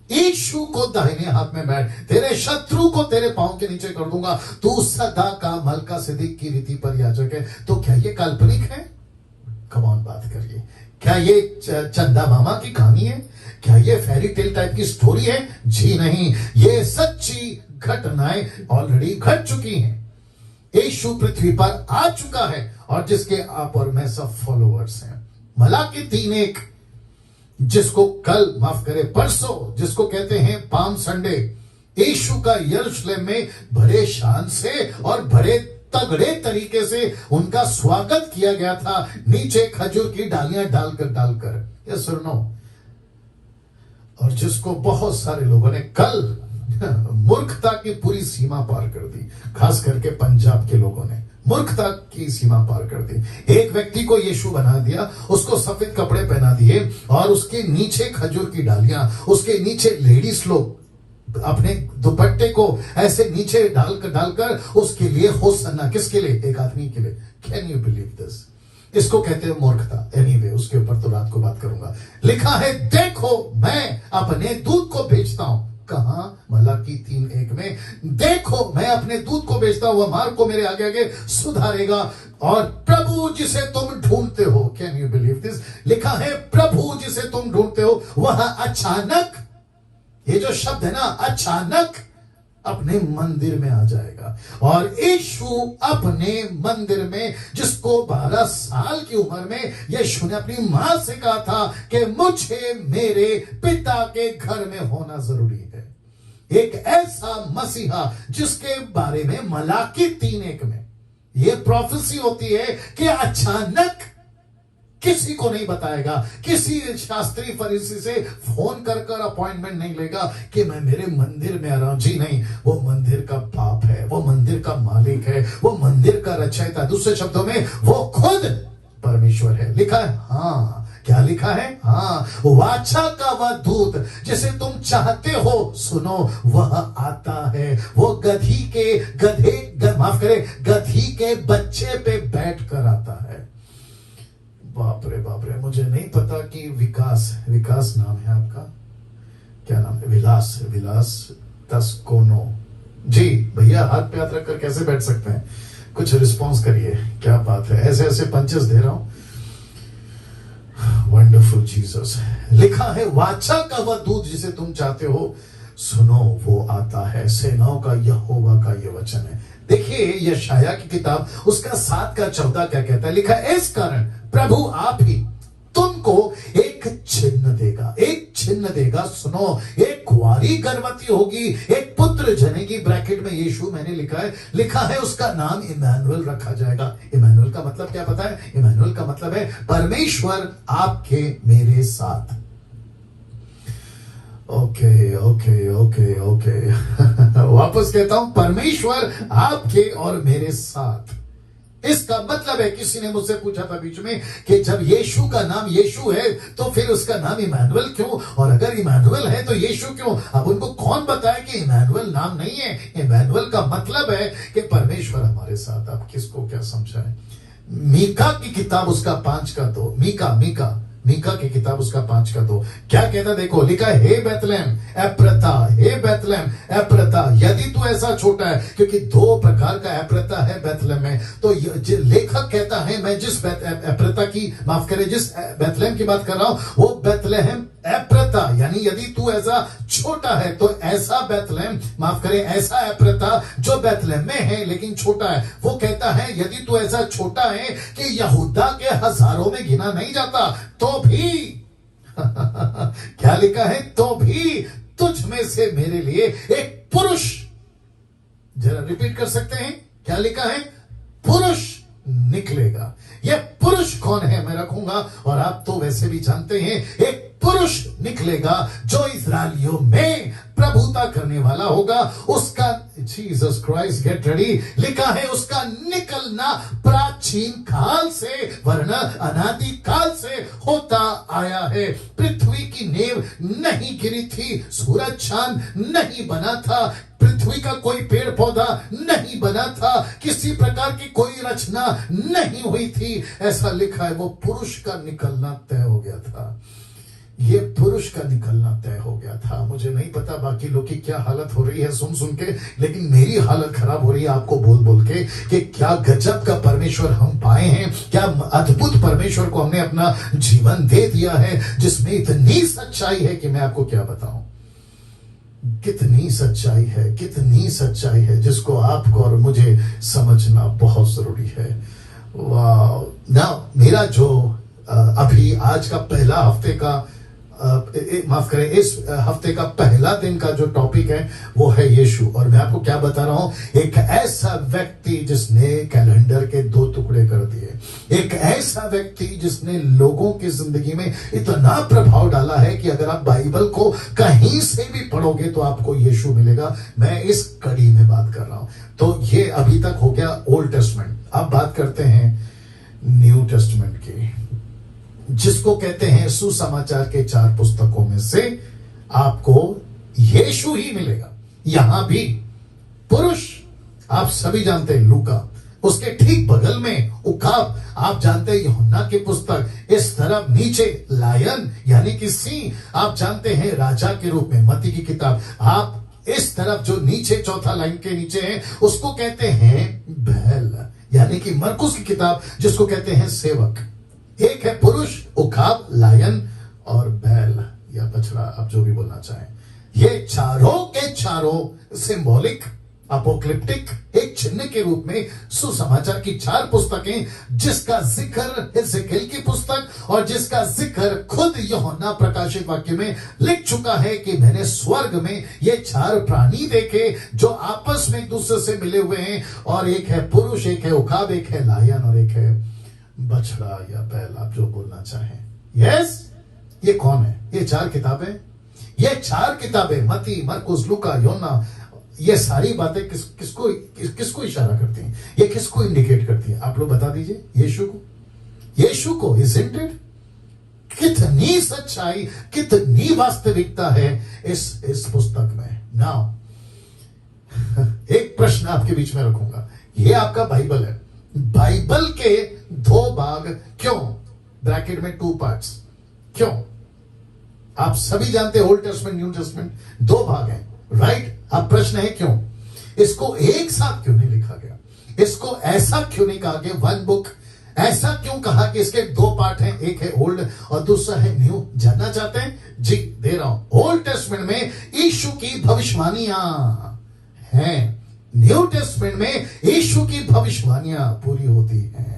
[SPEAKER 1] यीशु को दाहिने हाथ में बैठ, तेरे शत्रु को तेरे पांव के नीचे कर दूंगा, तू सदा का मेल्किसेदेक की रीति पर याजक है। तो क्या ये काल्पनिक है? कम ऑन, बात करिए। क्या ये चंदा मामा की कहानी है? क्या ये फेरी टेल टाइप की स्टोरी है? जी नहीं, ये सच्ची घटनाएं ऑलरेडी घट चुकी हैं। यीशु पृथ्वी पर आ चुका है और जिसके आप और मैं सब फॉलोअर्स हैं। मलाकी 3:1 जिसको कल, माफ करे परसों, जिसको कहते हैं पाम संडे, यीशु का यरूशलेम में बड़े शान से और बड़े तगड़े तरीके से उनका स्वागत किया गया था, नीचे खजूर की डालियां डालकर। ये सुनो, और जिसको बहुत सारे लोगों ने कल मूर्खता की पूरी सीमा पार कर दी, खास करके पंजाब के लोगों ने मूर्खता की सीमा पार कर दी। एक व्यक्ति को यीशु बना दिया, उसको सफेद कपड़े पहना दिए और उसके नीचे खजूर की डालियां, उसके नीचे लेडीज लोग अपने दुपट्टे को ऐसे नीचे डालकर उसके लिए होसन्ना, किसके लिए? एक आदमी के लिए। Can you believe this? इसको कहते हैं मूर्खता। एनीवे, उसके ऊपर तो रात को बात करूंगा। लिखा है, देखो मैं अपने दूत को भेजता हूं। कहां? मलाकी 3:1 में, देखो मैं अपने दूत को भेजता हूं, वह मार्ग को मेरे आगे आगे सुधारेगा। और प्रभु जिसे तुम ढूंढते हो, कैन यू बिलीव दिस? लिखा है प्रभु जिसे तुम ढूंढते हो वह अचानक, ये जो शब्द है ना, अचानक अपने मंदिर में आ जाएगा। और यीशु अपने मंदिर में, जिसको 12 साल की उम्र में यीशु ने अपनी मां से कहा था कि मुझे मेरे पिता के घर में होना जरूरी है, एक ऐसा मसीहा जिसके बारे में मलाकी 3:1 में यह प्रोफेसी होती है कि अचानक, किसी को नहीं बताएगा, किसी शास्त्री फरीसी से फोन कर अपॉइंटमेंट नहीं लेगा कि मैं मेरे मंदिर में आ रहा हूं। जी नहीं, वो मंदिर का बाप है, वो मंदिर का मालिक है, वो मंदिर का रचयिता। दूसरे शब्दों में वो खुद परमेश्वर है। लिखा है, हाँ, क्या लिखा है? हाँ, वाचा का वह दूत जिसे तुम चाहते हो, सुनो, वह आता है। वो गधी के बच्चे पे बैठ कर आता है। बाप रे, मुझे नहीं पता कि विकास नाम है आपका, क्या नाम है? विलास तस्कोनो। जी भैया, हाथ पे हाथ रखकर कैसे बैठ सकते हैं? कुछ रिस्पॉन्स करिए। क्या बात है, ऐसे पंचेस दे रहा हूं। Wonderful Jesus. लिखा है, वाचा का वह दूत जिसे तुम चाहते हो, सुनो, वो आता है। सेनाओं का यहोवा का यह वचन है। देखिए, यशाया की किताब उसका 7:14 क्या कहता है? लिखा है, इस कारण प्रभु आप ही तुमको एक चिन्ह देगा। सुनो, एक कुंवारी गर्भवती होगी, एक पुत्र जनेगी। ब्रैकेट में यीशु मैंने लिखा है, उसका नाम इमैनुअल रखा जाएगा। इमैनुअल इमैनुअल का मतलब क्या पता है? इमैनुअल का मतलब है परमेश्वर आपके मेरे साथ। ओके ओके ओके ओके वापस कहता हूं, परमेश्वर आपके और मेरे साथ। इसका मतलब है, किसी ने मुझसे पूछा था बीच में कि जब यीशु का नाम यीशु है तो फिर उसका नाम इमैनुअल क्यों, और अगर इमैनुअल है तो यीशु क्यों? अब उनको कौन बताए कि इमैनुअल नाम नहीं है, इमैनुअल का मतलब है कि परमेश्वर हमारे साथ। आप किसको क्या समझाएं? मीका की किताब उसका 5:2, मीका की किताब उसका 5:2 क्या कहता? देखो लिखा है, हे बैतलहम एप्रता, हे बैतलहम एप्रता, यदि तू ऐसा छोटा है, क्योंकि 2 प्रकार का एप्रता है बैतलहम में। तो लेखक कहता है, मैं जिस एप्रता की, माफ करें, जिस बैतलहम की बात कर रहा हूं वो बैतलहम एप्रता, यानी यदि तू ऐसा छोटा है तो ऐसा बैतलहम, माफ करें, ऐसा एप्रता जो बैतलहम में है लेकिन छोटा है। वो कहता है यदि तू ऐसा छोटा है कि यहूदा के हजारों में गिना नहीं जाता, तो भी क्या लिखा है? तो भी तुझ में से मेरे लिए एक पुरुष, जरा रिपीट कर सकते हैं, क्या लिखा है? पुरुष निकलेगा। यह पुरुष कौन है मैं रखूंगा, और आप तो वैसे भी जानते हैं, एक पुरुष निकलेगा जो इस्राएलियों में प्रभुता करने वाला होगा। उसका, जीसस क्राइस्ट, गेट रेडी, लिखा है उसका निकलना प्राचीन काल से वरना अनादि काल से होता आया है। पृथ्वी की नींव नहीं गिरी थी, सूरज चांद नहीं बना था, पृथ्वी का कोई पेड़ पौधा नहीं बना था, किसी प्रकार की कोई रचना नहीं हुई थी। ऐसा लिखा है, वो पुरुष का निकलना तय हो गया था। ये पुरुष का निकलना तय हो गया था। मुझे नहीं पता बाकी लोग की क्या हालत हो रही है सुन सुन के, लेकिन मेरी हालत खराब हो रही है आपको बोल बोल के कि क्या गजब का परमेश्वर हम पाए हैं, क्या अद्भुत परमेश्वर को हमने अपना जीवन दे दिया है, जिसमें इतनी सच्चाई है कि मैं आपको क्या बताऊं। कितनी सच्चाई है, कितनी सच्चाई है, जिसको आपको और मुझे समझना बहुत जरूरी है। वाह ना, मेरा जो अभी आज का पहला हफ्ते का, माफ करें, इस हफ्ते का पहला दिन का जो टॉपिक है वो है यीशु। और मैं आपको क्या बता रहा हूं, एक ऐसा व्यक्ति जिसने कैलेंडर के 2 टुकड़े कर दिए, एक ऐसा व्यक्ति जिसने लोगों की जिंदगी में इतना प्रभाव डाला है कि अगर आप बाइबल को कहीं से भी पढ़ोगे तो आपको यीशु मिलेगा। मैं इस कड़ी में बात कर रहा हूं। तो ये अभी तक हो गया ओल्ड टेस्टमेंट। अब बात करते हैं न्यू टेस्टमेंट की, जिसको कहते हैं सुसमाचार के 4 पुस्तकों में से आपको यीशु ही मिलेगा। यहां भी पुरुष आप सभी जानते हैं, लूका, उसके ठीक बगल में उकाब, आप जानते हैं यूहन्ना की पुस्तक, इस तरफ नीचे लायन यानी कि सिंह, आप जानते हैं राजा के रूप में मत्ती की किताब। आप इस तरफ जो नीचे चौथा लाइन के नीचे है उसको कहते हैं बैल, यानी कि मरकुस की किताब जिसको कहते हैं सेवक। एक है पुरुष, उकाब, लायन और बैल या बछड़ा, आप जो भी बोलना चाहें। ये चारों के चारों सिंबॉलिक, अपोक्लिप्टिक, एक चिन्ह के रूप में सुसमाचार की 4 पुस्तकें, जिसका जिक्र हिजकिय्याह की पुस्तक और जिसका जिक्र खुद यूहन्ना प्रकाशित वाक्य में लिख चुका है कि मैंने स्वर्ग में ये 4 प्राणी देखे जो आपस में एक दूसरे से मिले हुए हैं, और एक है पुरुष, एक है उकाब, एक है लायन और एक है बछड़ा या बैल, आप जो बोलना चाहें। यस, ये कौन है? ये 4 किताबें, ये 4 किताबें मत्ती, मरकुस, लूका, यूहन्ना, ये सारी बातें किसको इशारा करती हैं? ये किसको इंडिकेट करती हैं? आप लोग बता दीजिए। यीशु को, यीशु को। Isn't it? कितनी सच्चाई, कितनी वास्तविकता है इस पुस्तक में। नाउ एक प्रश्न आपके बीच में रखूंगा, ये आपका बाइबल है, बाइबल के 2 भाग क्यों? ब्रैकेट में 2 पार्ट्स क्यों? आप सभी जानते हैं ओल्ड टेस्टमेंट, न्यू टेस्टमेंट 2 भाग हैं, राइट? अब प्रश्न है क्यों? इसको एक साथ क्यों नहीं लिखा गया? इसको ऐसा क्यों नहीं कहा गया 1 बुक? ऐसा क्यों कहा कि इसके 2 पार्ट हैं, एक है ओल्ड और दूसरा है न्यू? जानना चाहते हैं? जी दे रहा हूं। ओल्ड टेस्टमेंट में यीशु की भविष्यवाणियां हैं, न्यू टेस्टमेंट में यीशु की भविष्यवाणियां पूरी होती हैं।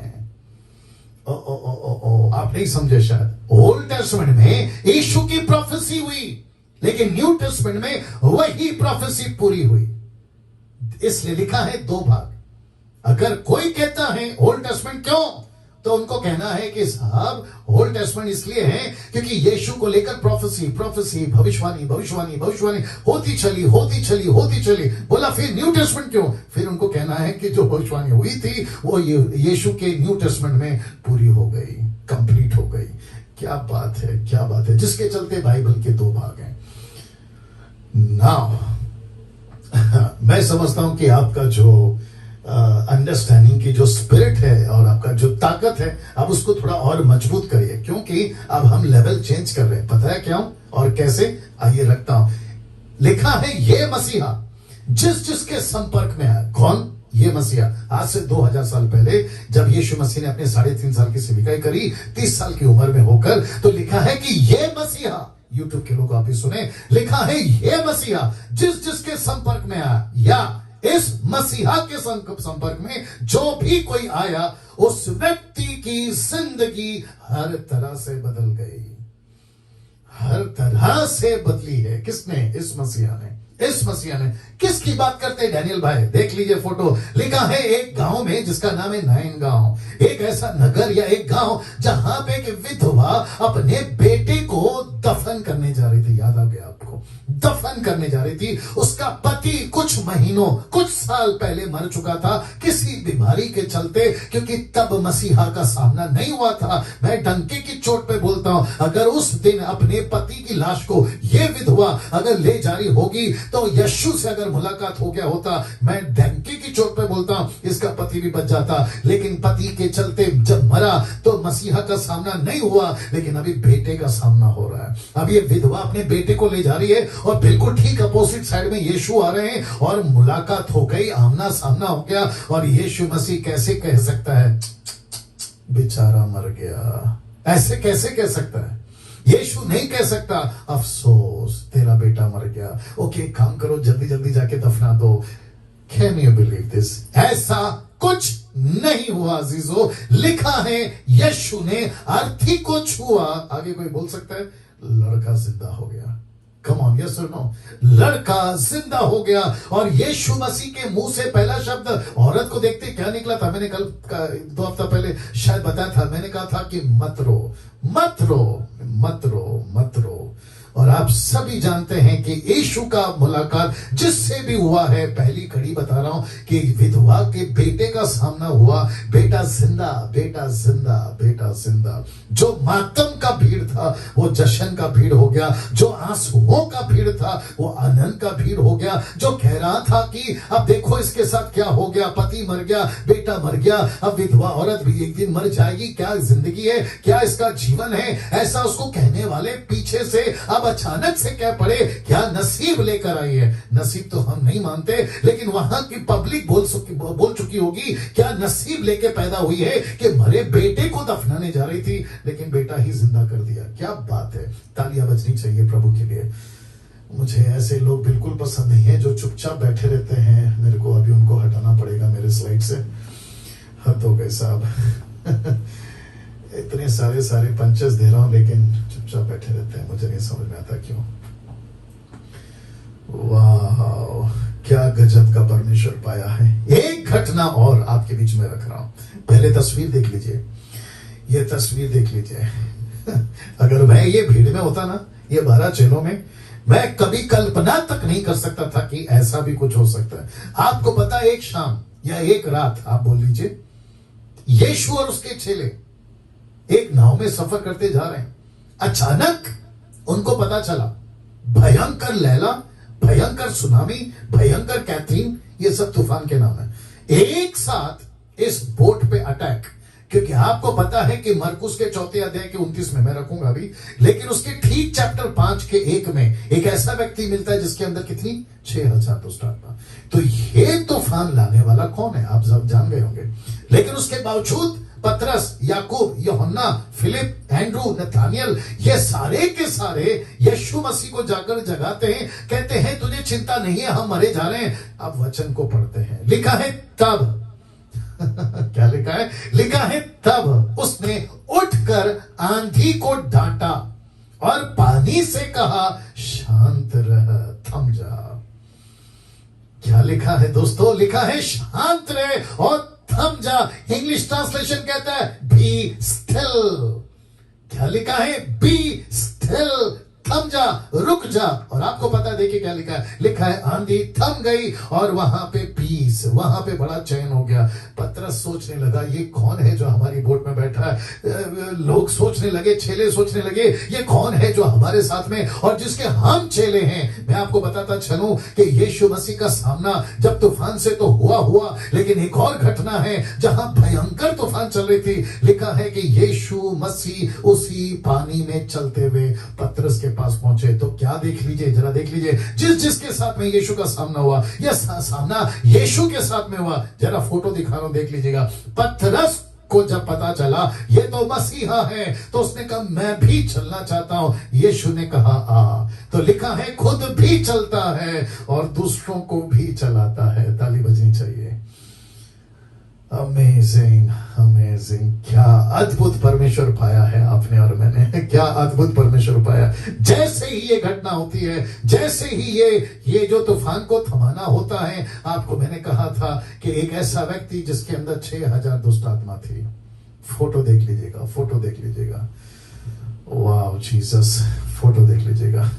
[SPEAKER 1] आप नहीं समझे शायद। ओल्ड टेस्टमेंट में यीशु की प्रोफेसी हुई, लेकिन न्यू टेस्टमेंट में वही प्रोफेसी पूरी हुई। इसलिए लिखा है 2 भाग। अगर कोई कहता है ओल्ड टेस्टमेंट क्यों, तो उनको कहना है कि साहब ओल्ड टेस्टमेंट इसलिए है क्योंकि यीशु को लेकर प्रोफेसी प्रोफेसी भविष्यवाणी भविष्यवाणी भविष्यवाणी होती चली होती चली होती चली। बोला फिर न्यू टेस्टमेंट क्यों? फिर उनको कहना है कि जो भविष्यवाणी हुई थी वो यीशु के न्यू टेस्टमेंट में पूरी हो गई, कंप्लीट हो गई। क्या बात है, क्या बात है, जिसके चलते बाइबल के दो भाग हैं। नाउ मैं समझता हूं कि आपका जो अंडरस्टैंडिंग की जो स्पिरिट है और आपका जो ताकत है, अब उसको थोड़ा और मजबूत करिए, क्योंकि अब हम लेवल चेंज कर रहे हैं। पता है क्यों और कैसे? आइए रखता हूं। लिखा है ये मसीहा जिस जिसके संपर्क में आया। कौन? ये मसीहा। आज से 2000 साल पहले जब यीशु मसीह ने अपने 3.5 साल की सेविकाई करी, 30 साल की उम्र में होकर, तो लिखा है कि ये मसीहा, यूट्यूब के लोग आप भी सुने, लिखा है ये मसीहा जिस जिसके संपर्क में आया, या इस मसीहा के संपर्क में जो भी कोई आया, उस व्यक्ति की जिंदगी हर तरह से बदल गई, हर तरह से बदली है। किसने? इस मसीहा ने। इस मसीहा ने। किसकी बात करते हैं डैनियल भाई? देख लीजिए फोटो। लिखा है एक गांव में जिसका नाम है नाइन गांव, एक ऐसा नगर या एक गांव जहां पे एक विधवा अपने बेटे को दफन करने जा रही थी। याद आ गया आपको? दफन करने जा रही थी। उसका पति कुछ महीनों, कुछ साल पहले मर चुका था किसी बीमारी के चलते, क्योंकि तब मसीहा का सामना नहीं हुआ था। मैं डंके की चोट पे बोलता हूं, अगर उस दिन अपने पति की लाश को यह विधवा अगर ले जा रही होगी, तो यीशु से अगर मुलाकात हो गया होता, मैं डंके की चोट पे बोलता हूं, इसका पति भी बच जाता। लेकिन पति के चलते जब मरा तो मसीहा का सामना नहीं हुआ, लेकिन अभी बेटे का सामना हो रहा है। अब ये विधवा अपने बेटे को ले जा रही है और बिल्कुल ठीक अपोजिट साइड में यीशु आ रहे हैं और मुलाकात हो गई, आमना सामना हो गया। और यीशु मसीह कैसे कह सकता है बेचारा मर गया? ऐसे कैसे कह सकता है? यीशु नहीं कह सकता अफसोस तेरा बेटा मर गया, ओके काम करो जल्दी जल्दी जाके दफना दो। Can you believe this? ऐसा कुछ नहीं हुआ अजीजों। लिखा है यीशु ने अर्थी को छुआ। आगे कोई बोल सकता है? लड़का जिंदा हो गया। कम ऑन, यस और नो? लड़का जिंदा हो गया। और यीशु मसीह के मुंह से पहला शब्द औरत को देखते क्या निकला था? मैंने कल 2 हफ्ता पहले शायद बताया था, मैंने कहा था कि मत रो मत रो मत रो मत रो। और आप सभी जानते हैं कि यीशु का मुलाकात जिससे भी हुआ है, पहली कड़ी बता रहा हूं कि विधवा के बेटे का सामना हुआ। बेटा जिंदा, बेटा जिंदा, बेटा जिंदा। जो मातम का भीड़ था वो जश्न का भीड़ हो गया, जो आंसुओं का भीड़ था वो आनंद का भीड़ हो गया। जो कह रहा था कि अब देखो इसके साथ क्या हो गया, पति मर गया, बेटा मर गया, अब विधवा औरत भी एक दिन मर जाएगी, क्या जिंदगी है, क्या इसका जीवन है, ऐसा उसको कहने वाले पीछे से अब अचानक से कह पड़े क्या नसीब लेकर आई है। नसीब तो हम नहीं मानते, लेकिन वहां की पब्लिक बोल चुकी होगी क्या नसीब लेके पैदा हुई है कि मरे बेटे को दफनाने जा रही थी, लेकिन बेटा ही जिंदा कर दिया। क्या बात है, तालियां बजनी चाहिए प्रभु के लिए। मुझे ऐसे लोग बिल्कुल पसंद नहीं है जो चुपचाप बैठे रहते हैं। मेरे को अभी उनको हटाना पड़ेगा मेरे स्लाइड से। हद हो गए साहब इतने सारे पंचेस दे रहा हूं लेकिन चुपचाप बैठे रहते हैं। मुझे नहीं समझ में आता क्यों। वाह, क्या गजब का परमेश्वर पाया है। एक घटना और आपके बीच में रख रहा हूं। पहले तस्वीर देख लीजिए, ये तस्वीर देख लीजिए अगर मैं ये भीड़ में होता ना, ये 12 चेलों में, मैं कभी कल्पना तक नहीं कर सकता था कि ऐसा भी कुछ हो सकता है। आपको पता है, एक शाम या एक रात आप बोल लीजिए, यीशु और उसके चेले एक नाव में सफर करते जा रहे हैं। अचानक उनको पता चला भयंकर लैला, भयंकर सुनामी, भयंकर कैथरीन, ये सब तूफान के नाम है, एक साथ इस बोट पे अटैक। क्योंकि आपको पता है कि मरकुस के 4 अध्याय के 29 में मैं रखूंगा अभी, लेकिन उसके ठीक चैप्टर 5 के 1 में एक ऐसा व्यक्ति मिलता है जिसके अंदर कितनी 6000 दुष्ट आत्मा। तो ये तूफान लाने वाला कौन है आप सब जान गए होंगे। लेकिन उसके बावजूद पतरस, याकूब, यूहन्ना, फिलिप, एंड्रू, नथानियल, ये सारे के सारे यीशु मसीह को जाकर जगाते हैं, कहते हैं तुझे चिंता नहीं है, हम मरे जा रहे हैं। अब वचन को पढ़ते हैं, लिखा है तब क्या लिखा है? लिखा है तब उसने उठकर आंधी को डांटा और पानी से कहा शांत रह, थम जा। क्या लिखा है दोस्तों? लिखा है शांत रहे और थम जा। इंग्लिश ट्रांसलेशन कहता है बी स्टिल। क्या लिखा है? बी स्टिल, थम जा, रुक जा। और आपको पता है, देखिए क्या लिखा है, लिखा है आंधी थम गई और वहां पे पीस, वहां पे बड़ा चैन हो गया। पतरस सोचने लगा ये कौन है जो हमारी बोट में बैठा है। लोग सोचने लगे, चेले सोचने लगे ये कौन है जो हमारे साथ में और जिसके हम चेले हैं। मैं आपको बताता चलूं कि यीशु मसीह का सामना जब तूफान से तो हुआ, लेकिन एक और घटना है जहां भयंकर तूफान चल रही थी। लिखा है कि यीशु मसीह उसी पानी में चलते हुए पतरस के पास पहुंचे। तो क्या देख लीजिए, जरा देख लीजिए, जिसके साथ में यीशु का सामना हुआ, यह सामना यीशु के साथ में हुआ। जरा फोटो दिखा रहा हूं, देख लीजिएगा। पतरस को जब पता चला ये तो मसीहा है, तो उसने कहा मैं भी चलना चाहता हूं। यीशु ने कहा आ। तो लिखा है खुद भी चलता है और दूसरों को भी चलाता है। ताली बजनी चाहिए। Amazing, amazing. क्या अद्भुत परमेश्वर पाया है आपने और मैंने, क्या अद्भुत परमेश्वर पाया। जैसे ही ये घटना होती है, जैसे ही ये जो तूफान को थमाना होता है, आपको मैंने कहा था कि एक ऐसा व्यक्ति जिसके अंदर 6000 दुष्ट आत्मा थी। फोटो देख लीजिएगा, फोटो देख लीजिएगा। वाह जीसस, फोटो देख लीजिएगा।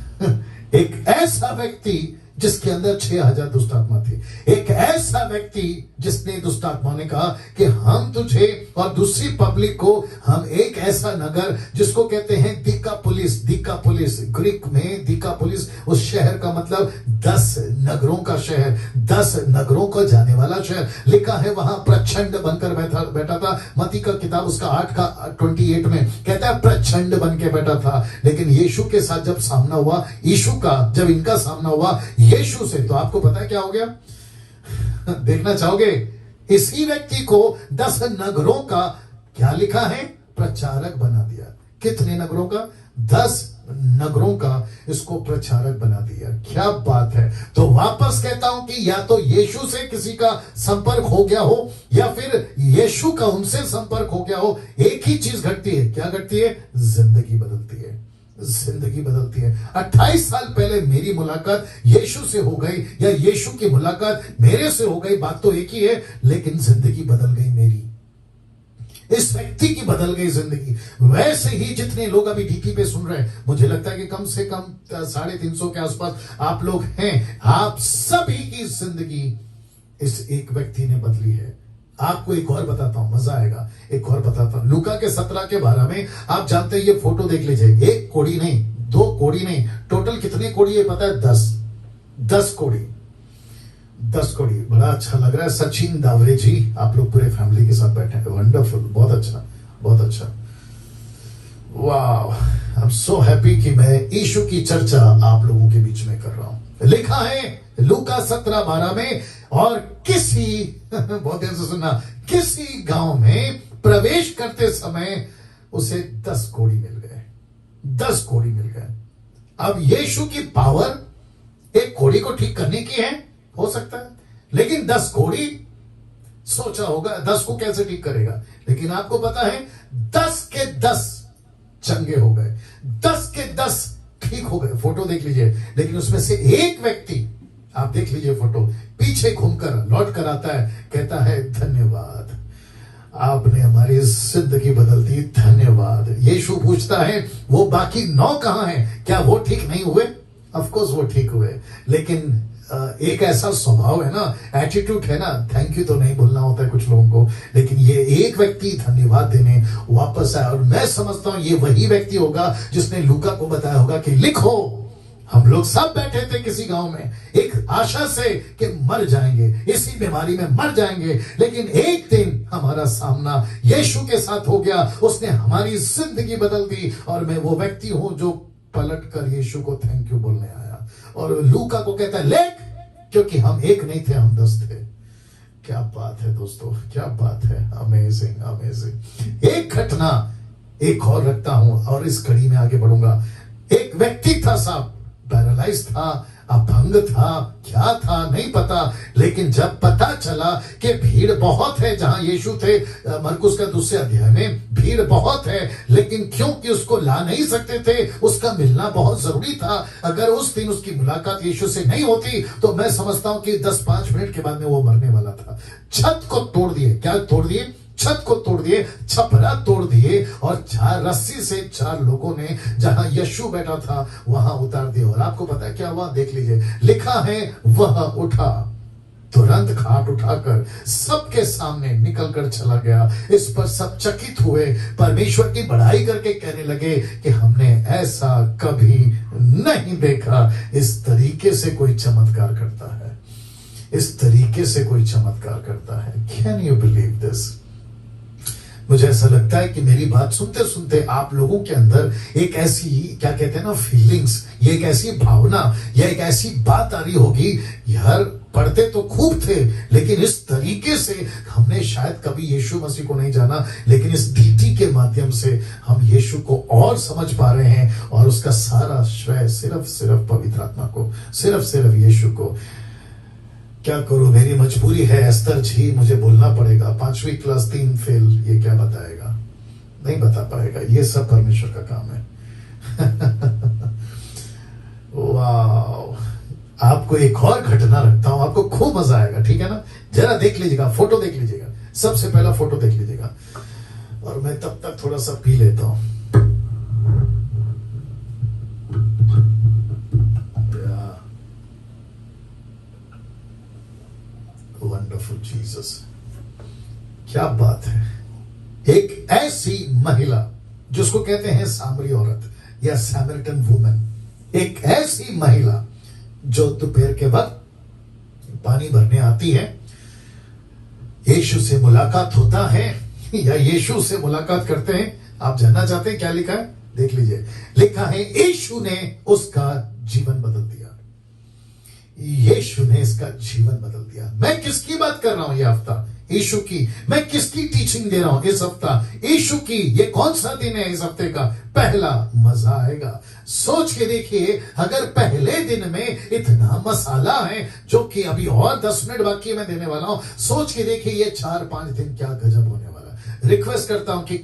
[SPEAKER 1] एक ऐसा व्यक्ति जिसके अंदर 6000 दुष्ट आत्मा थी। एक ऐसा व्यक्ति जिसने दुष्ट आत्मा ने कहा कि हम तुझे और दूसरी पब्लिक को, हम एक ऐसा नगर जिसको कहते हैं दिकापुलिस, ग्रीक में दिकापुलिस, उस शहर का मतलब 10 नगरों का शहर, 10 नगरों को जाने वाला शहर। लिखा है वहां प्रचंड बनकर बैठा था। मत्ती का किताब उसका 8 का 28 में कहता है प्रचंड बन के बैठा था। लेकिन यीशु के साथ जब सामना हुआ, यीशु का जब इनका सामना हुआ यीशु से, तो आपको पता है क्या हो गया? देखना चाहोगे? इसी व्यक्ति को 10 नगरों का क्या लिखा है? प्रचारक बना दिया। कितने नगरों का? 10 नगरों का इसको प्रचारक बना दिया। क्या बात है। तो वापस कहता हूं कि या तो यीशु से किसी का संपर्क हो गया हो या फिर यीशु का उनसे संपर्क हो गया हो, एक ही चीज घटती है। क्या घटती है? जिंदगी बदलती है, जिंदगी बदलती है। 28 साल पहले मेरी मुलाकात यीशु से हो गई या यीशु की मुलाकात मेरे से हो गई, बात तो एक ही है, लेकिन जिंदगी बदल गई मेरी, इस व्यक्ति की बदल गई जिंदगी। वैसे ही जितने लोग अभी डीटी पे सुन रहे हैं, मुझे लगता है कि कम से कम 350 के आसपास आप लोग हैं। आप सभी की जिंदगी इस एक व्यक्ति ने बदली है। आपको एक और बताता हूं, मजा आएगा। एक और बताता हूं, लूका के 17 के 12 में आप जानते हैं, ये फोटो देख लीजिए। एक कोड़ी नहीं, 2 कोड़ी नहीं, टोटल कितने कोड़ी है पता है? 10 कोड़ी, 10 कोड़ी। बड़ा अच्छा लग रहा है। सचिन दावरे जी, आप लोग पूरे फैमिली के साथ बैठे हैं। वंडरफुल, बहुत अच्छा, बहुत अच्छा। वाह, आई एम सो हैप्पी कि मैं यीशु की चर्चा आप लोगों के बीच में कर रहा हूं। लिखा है लूका 17:12 में, और किसी बहुत ध्यान से सुनना, किसी गांव में प्रवेश करते समय उसे 10 कोड़ी मिल गए। 10 कोड़ी मिल गए। अब यीशु की पावर एक कोड़ी को ठीक करने की है, हो सकता है, लेकिन 10 कोड़ी, सोचा होगा 10 को कैसे ठीक करेगा, लेकिन आपको पता है 10 के 10 चंगे हो गए, 10 के 10 ठीक हो गए। फोटो देख लीजिए। लेकिन उसमें से एक व्यक्ति, आप देख लीजिए फोटो, पीछे घूमकर लौट कर आता है, कहता है धन्यवाद, आपने हमारी जिंदगी बदल दी, धन्यवाद। यीशु पूछता है वो बाकी 9 कहां हैं? क्या वो ठीक नहीं हुए? ऑफ कोर्स वो ठीक हुए, लेकिन एक ऐसा स्वभाव है ना, एटीट्यूड है ना, थैंक यू तो नहीं बोलना होता है कुछ लोगों को, लेकिन ये एक व्यक्ति धन्यवाद देने वापस आया। और मैं समझता हूं ये वही व्यक्ति होगा जिसने लूका को बताया होगा कि लिखो, हम लोग सब बैठे थे किसी गांव में एक आशा से कि मर जाएंगे, इसी बीमारी में मर जाएंगे, लेकिन एक दिन हमारा सामना यीशु के साथ हो गया, उसने हमारी जिंदगी बदल दी। और मैं वो व्यक्ति हूं जो पलट कर यीशु को थैंक यू बोलने आया। और लूका को कहता है लेख, क्योंकि हम एक नहीं थे, हम 10 थे। क्या बात है दोस्तों, क्या बात है। Amazing, amazing. एक घटना एक और रखता हूं और इस कड़ी में आगे बढ़ूंगा। एक व्यक्ति था साहब, पैरालाइज था, अपंग था, क्या था नहीं पता, लेकिन जब पता चला कि भीड़ बहुत है, जहां यीशु थे मरकुस का 2 अध्याय में, भीड़ बहुत है, लेकिन क्योंकि उसको ला नहीं सकते थे, उसका मिलना बहुत जरूरी था। अगर उस दिन उसकी मुलाकात यीशु से नहीं होती तो मैं समझता हूं कि 10-5 मिनट के बाद में वो मरने वाला था। छत को तोड़ दिए, क्या तोड़ दिए? छत को तोड़ दिए, छपरा तोड़ दिए, और 4 रस्सी से 4 लोगों ने जहां यीशु बैठा था वहां उतार दिया। और आपको पता है क्या हुआ? देख लीजिए, लिखा है वह उठा, तुरंत खाट उठाकर सबके सामने निकल कर चला गया। इस पर सब चकित हुए, परमेश्वर की बड़ाई करके कहने लगे कि हमने ऐसा कभी नहीं देखा। इस तरीके से कोई चमत्कार करता है, इस तरीके से कोई चमत्कार करता है। Can you believe this? मुझे ऐसा लगता है कि मेरी बात सुनते सुनते आप लोगों के अंदर एक ऐसी, क्या कहते हैं ना, फीलिंग्स, ये एक ऐसी भावना या एक ऐसी बात आ रही होगी, यार पढ़ते तो खूब थे, लेकिन इस तरीके से हमने शायद कभी यीशु मसीह को नहीं जाना, लेकिन इस डीटी के माध्यम से हम यीशु को और समझ पा रहे हैं, और उसका सारा श्रेय सिर्फ पवित्र आत्मा को, सिर्फ यीशु को। क्या करूं, मेरी मजबूरी है एस्तर जी, मुझे बोलना पड़ेगा। 5वीं क्लास 3 फेल, ये क्या बताएगा? नहीं बता पाएगा, ये सब परमेश्वर का काम है। वाह, आपको एक और घटना रखता हूं, आपको खूब मजा आएगा, ठीक है ना? जरा देख लीजिएगा, फोटो देख लीजिएगा, सबसे पहला फोटो देख लीजिएगा, और मैं तब तक थोड़ा सा पी लेता हूं। वंडरफुल जीसस, क्या बात है। एक ऐसी महिला जिसको कहते हैं सामरी औरत या सैमरिटन वुमन, एक ऐसी महिला जो दोपहर के वक्त पानी भरने आती है, यीशु से मुलाकात होता है या यीशु से मुलाकात करते हैं। आप जानना चाहते हैं क्या लिखा है? देख लीजिए, लिखा है यीशु ने उसका जीवन बदल दिया। यीशु ने इसका जीवन बदल दिया। मैं किसकी बात कर रहा हूं ये हफ्ता? यीशु की। मैं किसकी टीचिंग दे रहा हूं इस हफ्ता? यीशु की। ये कौन सा दिन है इस हफ्ते का? पहला। मजा आएगा। सोच के देखिए, अगर पहले दिन में इतना मसाला है, जो कि अभी और 10 मिनट बाकी मैं देने वाला हूं, सोच के देखिए ये 4-5 दिन क्या गजब होने वाला। रिक्वेस्ट करता हूं कि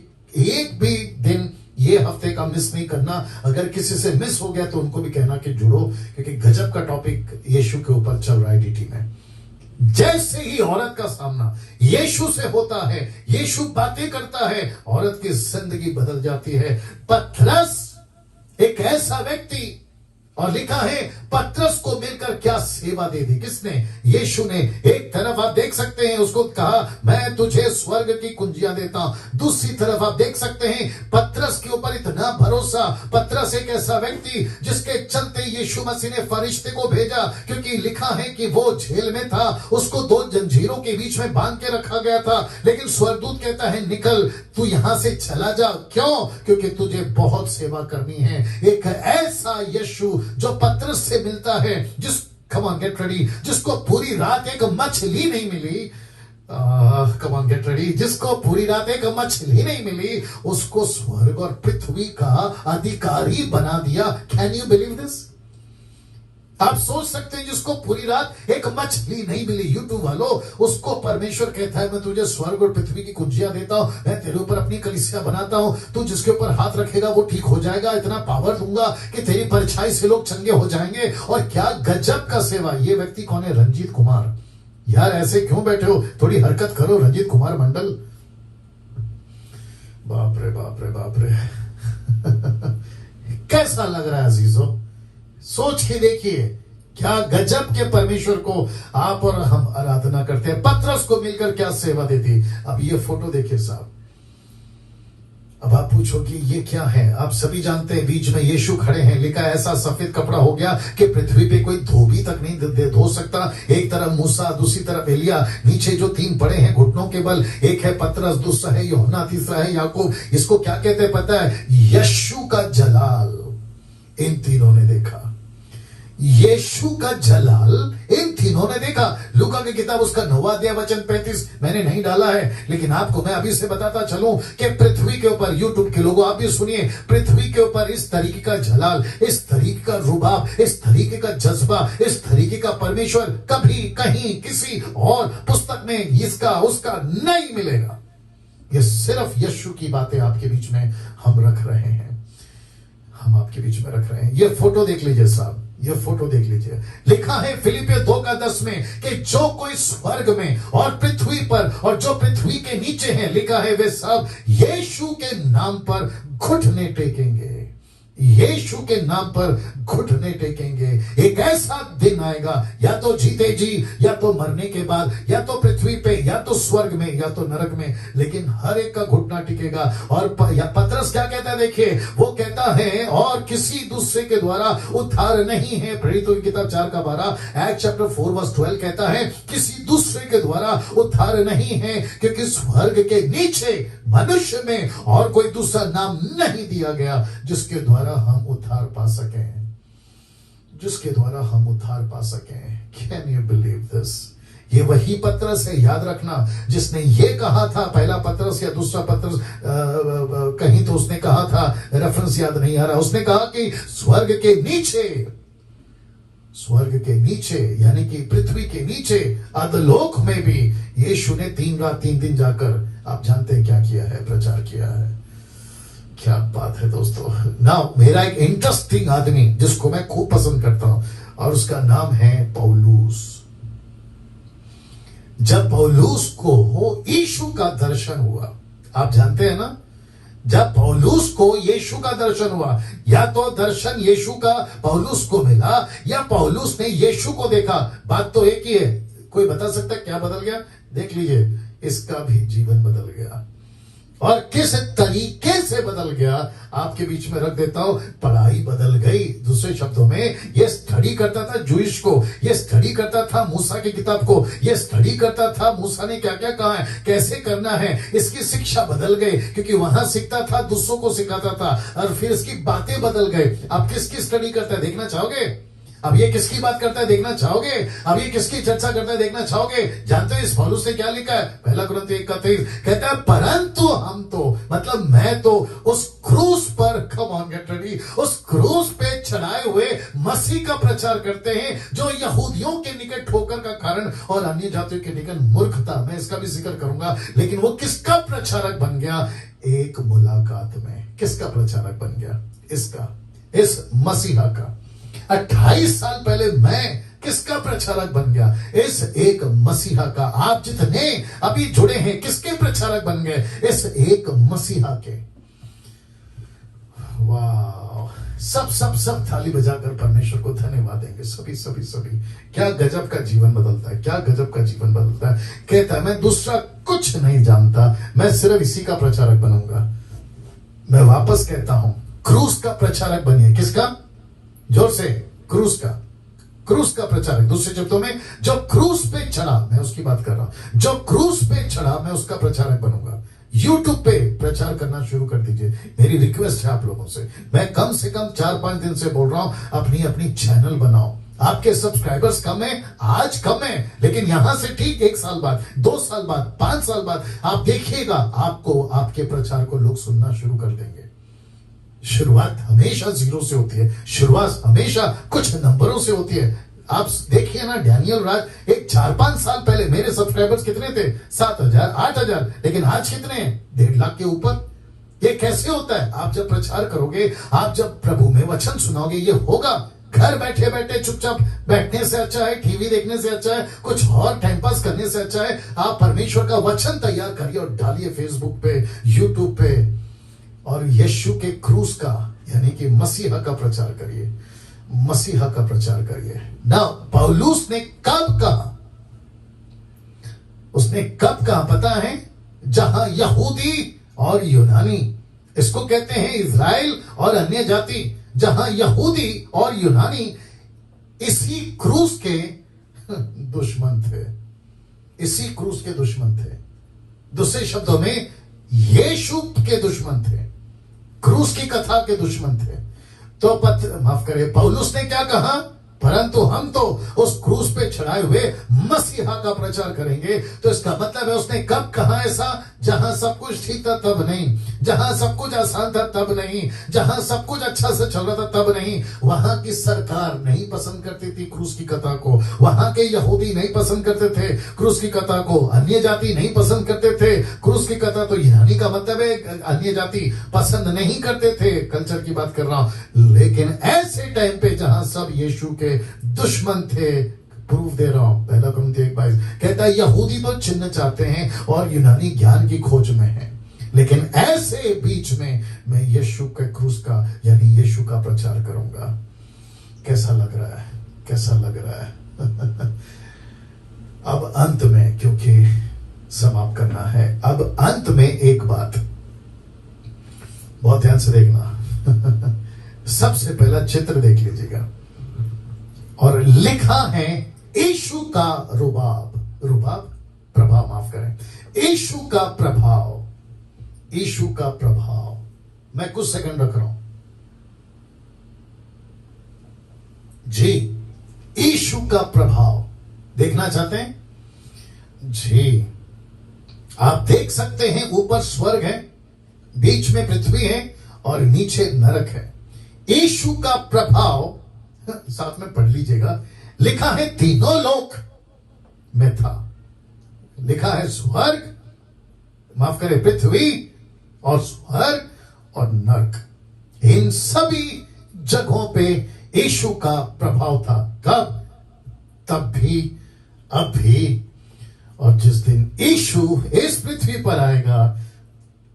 [SPEAKER 1] एक भी दिन ये हफ्ते का मिस नहीं करना। अगर किसी से मिस हो गया तो उनको भी कहना कि जुड़ो, क्योंकि गजब का टॉपिक यीशु के ऊपर चल रहा है डीटी में। जैसे ही औरत का सामना यीशु से होता है, यीशु बातें करता है, औरत की जिंदगी बदल जाती है। पतरस एक ऐसा व्यक्ति, और लिखा है पतरस को मिलकर क्या सेवा दे दी। किसने? यीशु ने। एक तरफ आप देख सकते हैं उसको कहा मैं तुझे स्वर्ग की कुंजियां देता हूं, दूसरी तरफ आप देख सकते हैं पतरस के ऊपर इतना भरोसा। पतरस एक ऐसा व्यक्ति जिसके चलते यीशु मसीह ने फरिश्ते को भेजा, क्योंकि लिखा है कि वो जेल में था, उसको 2 जंजीरों के बीच में बांध के रखा गया था, लेकिन स्वर्गदूत कहता है निकल, तू यहां से चला जा। क्यों? क्योंकि तुझे बहुत सेवा करनी है। एक ऐसा यीशु जो पतरस से मिलता है, जिस कम ऑन गेट रेडी, जिसको पूरी रात एक मछली नहीं मिली। कम ऑन गेट रेडी, जिसको पूरी रात एक मछली नहीं मिली, उसको स्वर्ग और पृथ्वी का अधिकारी बना दिया। Can you believe this? आप सोच सकते हैं जिसको पूरी रात एक मछली नहीं मिली, यूट्यूब वालों, उसको परमेश्वर कहता है मैं तुझे स्वर्ग और पृथ्वी की कुंजियां देता हूं, मैं तेरे ऊपर अपनी कलीसिया बनाता हूं, तू जिसके ऊपर हाथ रखेगा वो ठीक हो जाएगा, इतना पावर दूंगा कि तेरी परछाई से लोग चंगे हो जाएंगे। और क्या गजब का सेवा। ये व्यक्ति कौन है? रंजीत कुमार। यार ऐसे क्यों बैठे हो, थोड़ी हरकत करो रंजीत कुमार मंडल। बाप रे बाप रे बाप रे। कैसा लग रहा है अजीजों? सोच के देखिए, क्या गजब के परमेश्वर को आप और हम आराधना करते हैं। पतरस को मिलकर क्या सेवा देती। अब ये फोटो देखिए साहब। अब आप पूछोगे ये क्या है? आप सभी जानते हैं बीच में यीशु खड़े हैं, लिखा ऐसा सफेद कपड़ा हो गया कि पृथ्वी पे कोई धोबी तक नहीं धो सकता। एक तरफ मूसा, दूसरी तरफ एलिया, नीचे जो 3 पड़े हैं घुटनों के बल, एक है पतरस, दूसरा है यूहन्ना, तीसरा है याकूब। इसको क्या कहते हैं पता है? यीशु का जलाल इन तीनों ने देखा। यीशु का जलाल इन तीनों ने देखा। लूका की किताब उसका 9वां अध्याय वचन 35 मैंने नहीं डाला है, लेकिन आपको मैं अभी से बताता चलूं कि पृथ्वी के ऊपर, यूट्यूब के लोगों आप भी सुनिए, पृथ्वी के ऊपर इस तरीके का जलाल, इस तरीके का रुबाब, इस तरीके का जज्बा, इस तरीके का परमेश्वर कभी कहीं किसी और पुस्तक में इसका उसका नहीं मिलेगा। ये सिर्फ यीशु की बातें आपके बीच में हम रख रहे हैं, हम आपके बीच में रख रहे हैं। ये फोटो देख लीजिए साहब, ये फोटो देख लीजिए। लिखा है फिलिपियों 2:10 में कि जो कोई स्वर्ग में और पृथ्वी पर और जो पृथ्वी के नीचे हैं, लिखा है वे सब यीशु के नाम पर घुटने टेकेंगे। यीशु के नाम पर घुटने टेकेंगे। एक ऐसा दिन आएगा, या तो जीते जी, या तो मरने के बाद, या तो पृथ्वी पे, या तो स्वर्ग में, या तो नरक में, लेकिन हर एक का घुटना टिकेगा। और पतरस क्या कहता है देखिए, वो कहता है और किसी दूसरे के द्वारा उद्धार नहीं है। प्रेरितों की किताब 4:12, एक्ट चैप्टर 4:12 कहता है किसी दूसरे के द्वारा उद्धार नहीं है, क्योंकि स्वर्ग के नीचे मनुष्य में और कोई दूसरा नाम नहीं दिया गया जिसके द्वारा हम उद्धार पा सके, जिसके द्वारा हम उद्धार पा सके। Can you believe this? ये वही पतरस है, याद रखना, जिसने ये कहा था, पहला पतरस या दूसरा पतरस, कहीं तो उसने कहा था, रेफरेंस याद नहीं आ रहा, उसने कहा कि स्वर्ग के नीचे, स्वर्ग के नीचे यानी कि पृथ्वी के नीचे अधोलोक में भी यीशु ने 3 रात 3 दिन जाकर, आप जानते हैं क्या किया है, प्रचार किया है। क्या बात है दोस्तों। ना मेरा एक इंटरेस्टिंग आदमी जिसको मैं खूब पसंद करता हूं, और उसका नाम है पौलुस। जब पौलुस को यीशु का दर्शन हुआ, आप जानते हैं ना, जब पौलुस को यीशु का दर्शन हुआ, या तो दर्शन यीशु का पौलुस को मिला या पौलुस ने यीशु को देखा, बात तो एक ही है। कोई बता सकता है क्या बदल गया? देख लीजिए, इसका भी जीवन बदल गया। और किस तरीके से बदल गया आपके बीच में रख देता हूं। पढ़ाई बदल गई। दूसरे शब्दों में, ये स्टडी करता था जूइश को, ये स्टडी करता था मूसा की किताब को, ये स्टडी करता था मूसा ने क्या क्या कहा है, कैसे करना है। इसकी शिक्षा बदल गई, क्योंकि वहां सीखता था, दूसरों को सिखाता था, और फिर इसकी बातें बदल गई। अब किसकी स्टडी करता है देखना चाहोगे? अब ये किसकी बात करता है देखना चाहोगे? अब ये किसकी चर्चा करता है देखना चाहोगे? जानते हो इस पौलुस ने क्या लिखा है? पहला कुरिन्थियों 1:23 कहता है, परंतु हम तो, मतलब मैं तो उस क्रूस पर, कम ऑन गेट रेडी, उस क्रूस पे चढ़ाए हुए मसीह का प्रचार करते हैं, जो यहूदियों के निकट ठोकर का कारण और अन्य जातियों के निकट मूर्खता। मैं इसका भी जिक्र करूंगा, लेकिन वो किसका प्रचारक बन गया? एक मुलाकात में किसका प्रचारक बन गया? इसका, इस मसीहा का। 28 साल पहले मैं किसका प्रचारक बन गया? इस एक मसीहा का। आप जितने अभी जुड़े हैं, किसके प्रचारक बन गए? इस एक मसीहा के। वाह! सब सब सब थाली बजाकर परमेश्वर को धन्यवाद देंगे, सभी सभी सभी। क्या गजब का जीवन बदलता है, क्या गजब का जीवन बदलता है। कहता है मैं दूसरा कुछ नहीं जानता, मैं सिर्फ इसी का प्रचारक बनूंगा। मैं वापस कहता हूं, क्रूस का प्रचारक बनिए। किसका? जोर से, क्रूस का। क्रूस का प्रचारक, दूसरे शब्दों में, जो क्रूस पे चढ़ा, मैं उसकी बात कर रहा हूं, जो क्रूस पे चढ़ा, मैं उसका प्रचारक बनूंगा। यूट्यूब पे प्रचार करना शुरू कर दीजिए, मेरी रिक्वेस्ट है आप लोगों से। मैं कम से कम 4-5 दिन से बोल रहा हूं, अपनी अपनी चैनल बनाओ। आपके सब्सक्राइबर्स कम है, आज कम है, लेकिन यहां से ठीक 1 साल बाद, 2 साल बाद, 5 साल बाद आप देखिएगा, आपको आपके प्रचार को लोग सुनना शुरू कर देंगे। शुरुआत हमेशा 0 से होती है, शुरुआत हमेशा कुछ नंबरों से होती है। आप देखिए ना, डैनियल राज एक 4-5 साल पहले मेरे सब्सक्राइबर्स कितने थे? 7,000, 8,000, लेकिन आज कितने हैं? 1.5 लाख के ऊपर। ये कैसे होता है? आप जब प्रचार करोगे, आप जब प्रभु में वचन सुनाओगे, ये होगा। घर बैठे बैठे चुपचाप बैठने से अच्छा है, टीवी देखने से अच्छा है, कुछ और टाइम पास करने से अच्छा है, आप परमेश्वर का वचन तैयार करिए और डालिए फेसबुक पे, यूट्यूब पे, और यीशु के क्रूस का यानी कि मसीहा का प्रचार करिए, मसीहा का प्रचार करिए ना। पौलुस ने कब कहा? उसने कब कहा पता है? जहां यहूदी और यूनानी, इसको कहते हैं इज़राइल और अन्य जाति, जहां यहूदी और यूनानी इसी क्रूस के दुश्मन थे, इसी क्रूस के दुश्मन थे। दूसरे शब्दों में, यीशु के दुश्मन थे, क्रूस की कथा के दुश्मन थे। तो माफ करिए, पौलुस ने क्या कहा? परंतु हम तो उस क्रूस पे चढ़ाए हुए मसीहा का प्रचार करेंगे। तो इसका मतलब है उसने कब कहा ऐसा? जहां सब कुछ ठीक था तब नहीं, जहां सब कुछ आसान था तब नहीं, जहां सब कुछ अच्छा से चल रहा था तब नहीं। वहां की सरकार नहीं पसंद करती थी क्रूस की कथा को, वहां के यहूदी नहीं पसंद करते थे क्रूस की कथा को, अन्य जाति नहीं पसंद करते थे क्रूस की कथा। तो यूनानी का मतलब है अन्य जाति पसंद नहीं करते थे, कल्चर की बात कर रहा हूं। लेकिन ऐसे टाइम पे जहां सब यीशु के दुश्मन थे, प्रूफ दे रहा हूं, 1 कुरिन्थियों 1:22 कहता है यहूदी तो चिन्ह चाहते हैं और यूनानी ज्ञान की खोज में है, लेकिन ऐसे बीच में मैं यीशु के क्रूस का यानी यीशु का प्रचार करूंगा। कैसा लग रहा है? कैसा लग रहा है? अब अंत में, क्योंकि समाप्त करना है, अब अंत में एक बात बहुत ध्यान से देखना। सबसे पहला चित्र देख लीजिएगा, और लिखा है यीशु का रुबाब, रुबाब प्रभाव, माफ करें, यीशु का प्रभाव, यीशु का प्रभाव। मैं कुछ सेकंड रख रहा हूं जी। यीशु का प्रभाव देखना चाहते हैं जी? आप देख सकते हैं ऊपर स्वर्ग है, बीच में पृथ्वी है और नीचे नरक है। यीशु का प्रभाव साथ में पढ़ लीजिएगा, लिखा है तीनों लोक में था। लिखा है स्वर्ग, माफ करें, पृथ्वी और स्वर्ग और नरक, इन सभी जगहों पे यीशु का प्रभाव था। कब? तब भी, अब भी, और जिस दिन यीशु इस पृथ्वी पर आएगा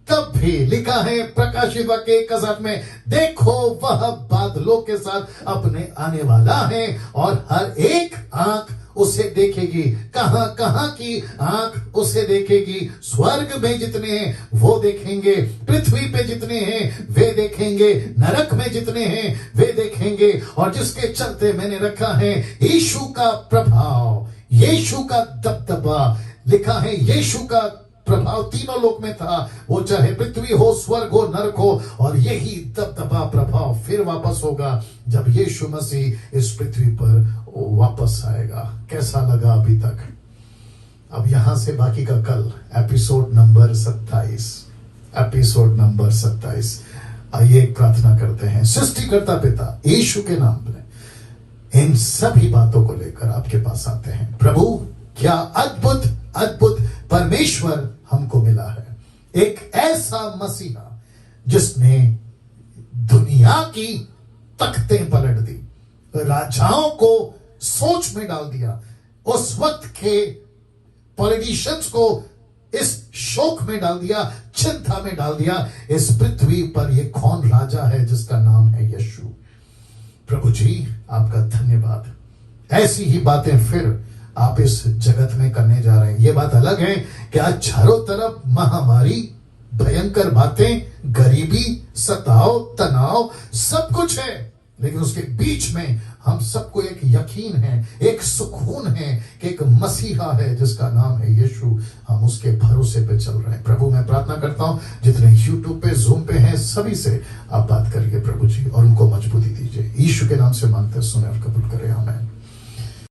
[SPEAKER 1] तब भी। लिखा है प्रकाशित वाक्य 1:7 में, देखो वह बादलों के साथ अपने आने वाला है और हर एक आंख उसे देखेगी। कहां कहां की आंख उसे देखेगी? स्वर्ग में जितने हैं वो देखेंगे, पृथ्वी पे जितने हैं वे देखेंगे, नरक में जितने हैं वे देखेंगे। और जिसके चलते मैंने रखा है यीशु का प्रभाव, यीशु का दबदबा। लिखा है यीशु का प्रभाव तीनों लोक में था, वो चाहे पृथ्वी हो, स्वर्ग हो, नरक हो। और यही दबदबा प्रभाव फिर वापस होगा जब यीशु मसीह इस पृथ्वी पर वापस आएगा। कैसा लगा अभी तक? अब यहां से बाकी का कल, एपिसोड नंबर 27, एपिसोड नंबर 27। आइए एक प्रार्थना करते हैं। सृष्टिकर्ता पिता यीशु के नाम में इन सभी बातों को लेकर आपके पास आते हैं। प्रभु, क्या अद्भुत अद्भुत परमेश्वर हमको मिला है, एक ऐसा मसीहा जिसने दुनिया की तख्तें पलट दी, राजाओं को सोच में डाल दिया, उस वक्त के पॉलिटिशियंस को इस शोक में डाल दिया, चिंता में डाल दिया। इस पृथ्वी पर ये कौन राजा है जिसका नाम है यीशु? प्रभु जी, आपका धन्यवाद। ऐसी ही बातें फिर आप इस जगत में करने जा रहे हैं। ये बात अलग है कि आज चारों तरफ महामारी, भयंकर बातें, गरीबी, सताव, तनाव, सब कुछ है, लेकिन उसके बीच में हम सबको एक यकीन है, एक सुकून है कि एक मसीहा है जिसका नाम है यीशु। हम उसके भरोसे पे चल रहे हैं। प्रभु, मैं प्रार्थना करता हूं जितने यूट्यूब पे, जूम पे हैं, सभी से आप बात करिए प्रभु जी, और उनको मजबूती दीजिए। यीशु के नाम से मांगते, सुने और कबूल करें, आमीन।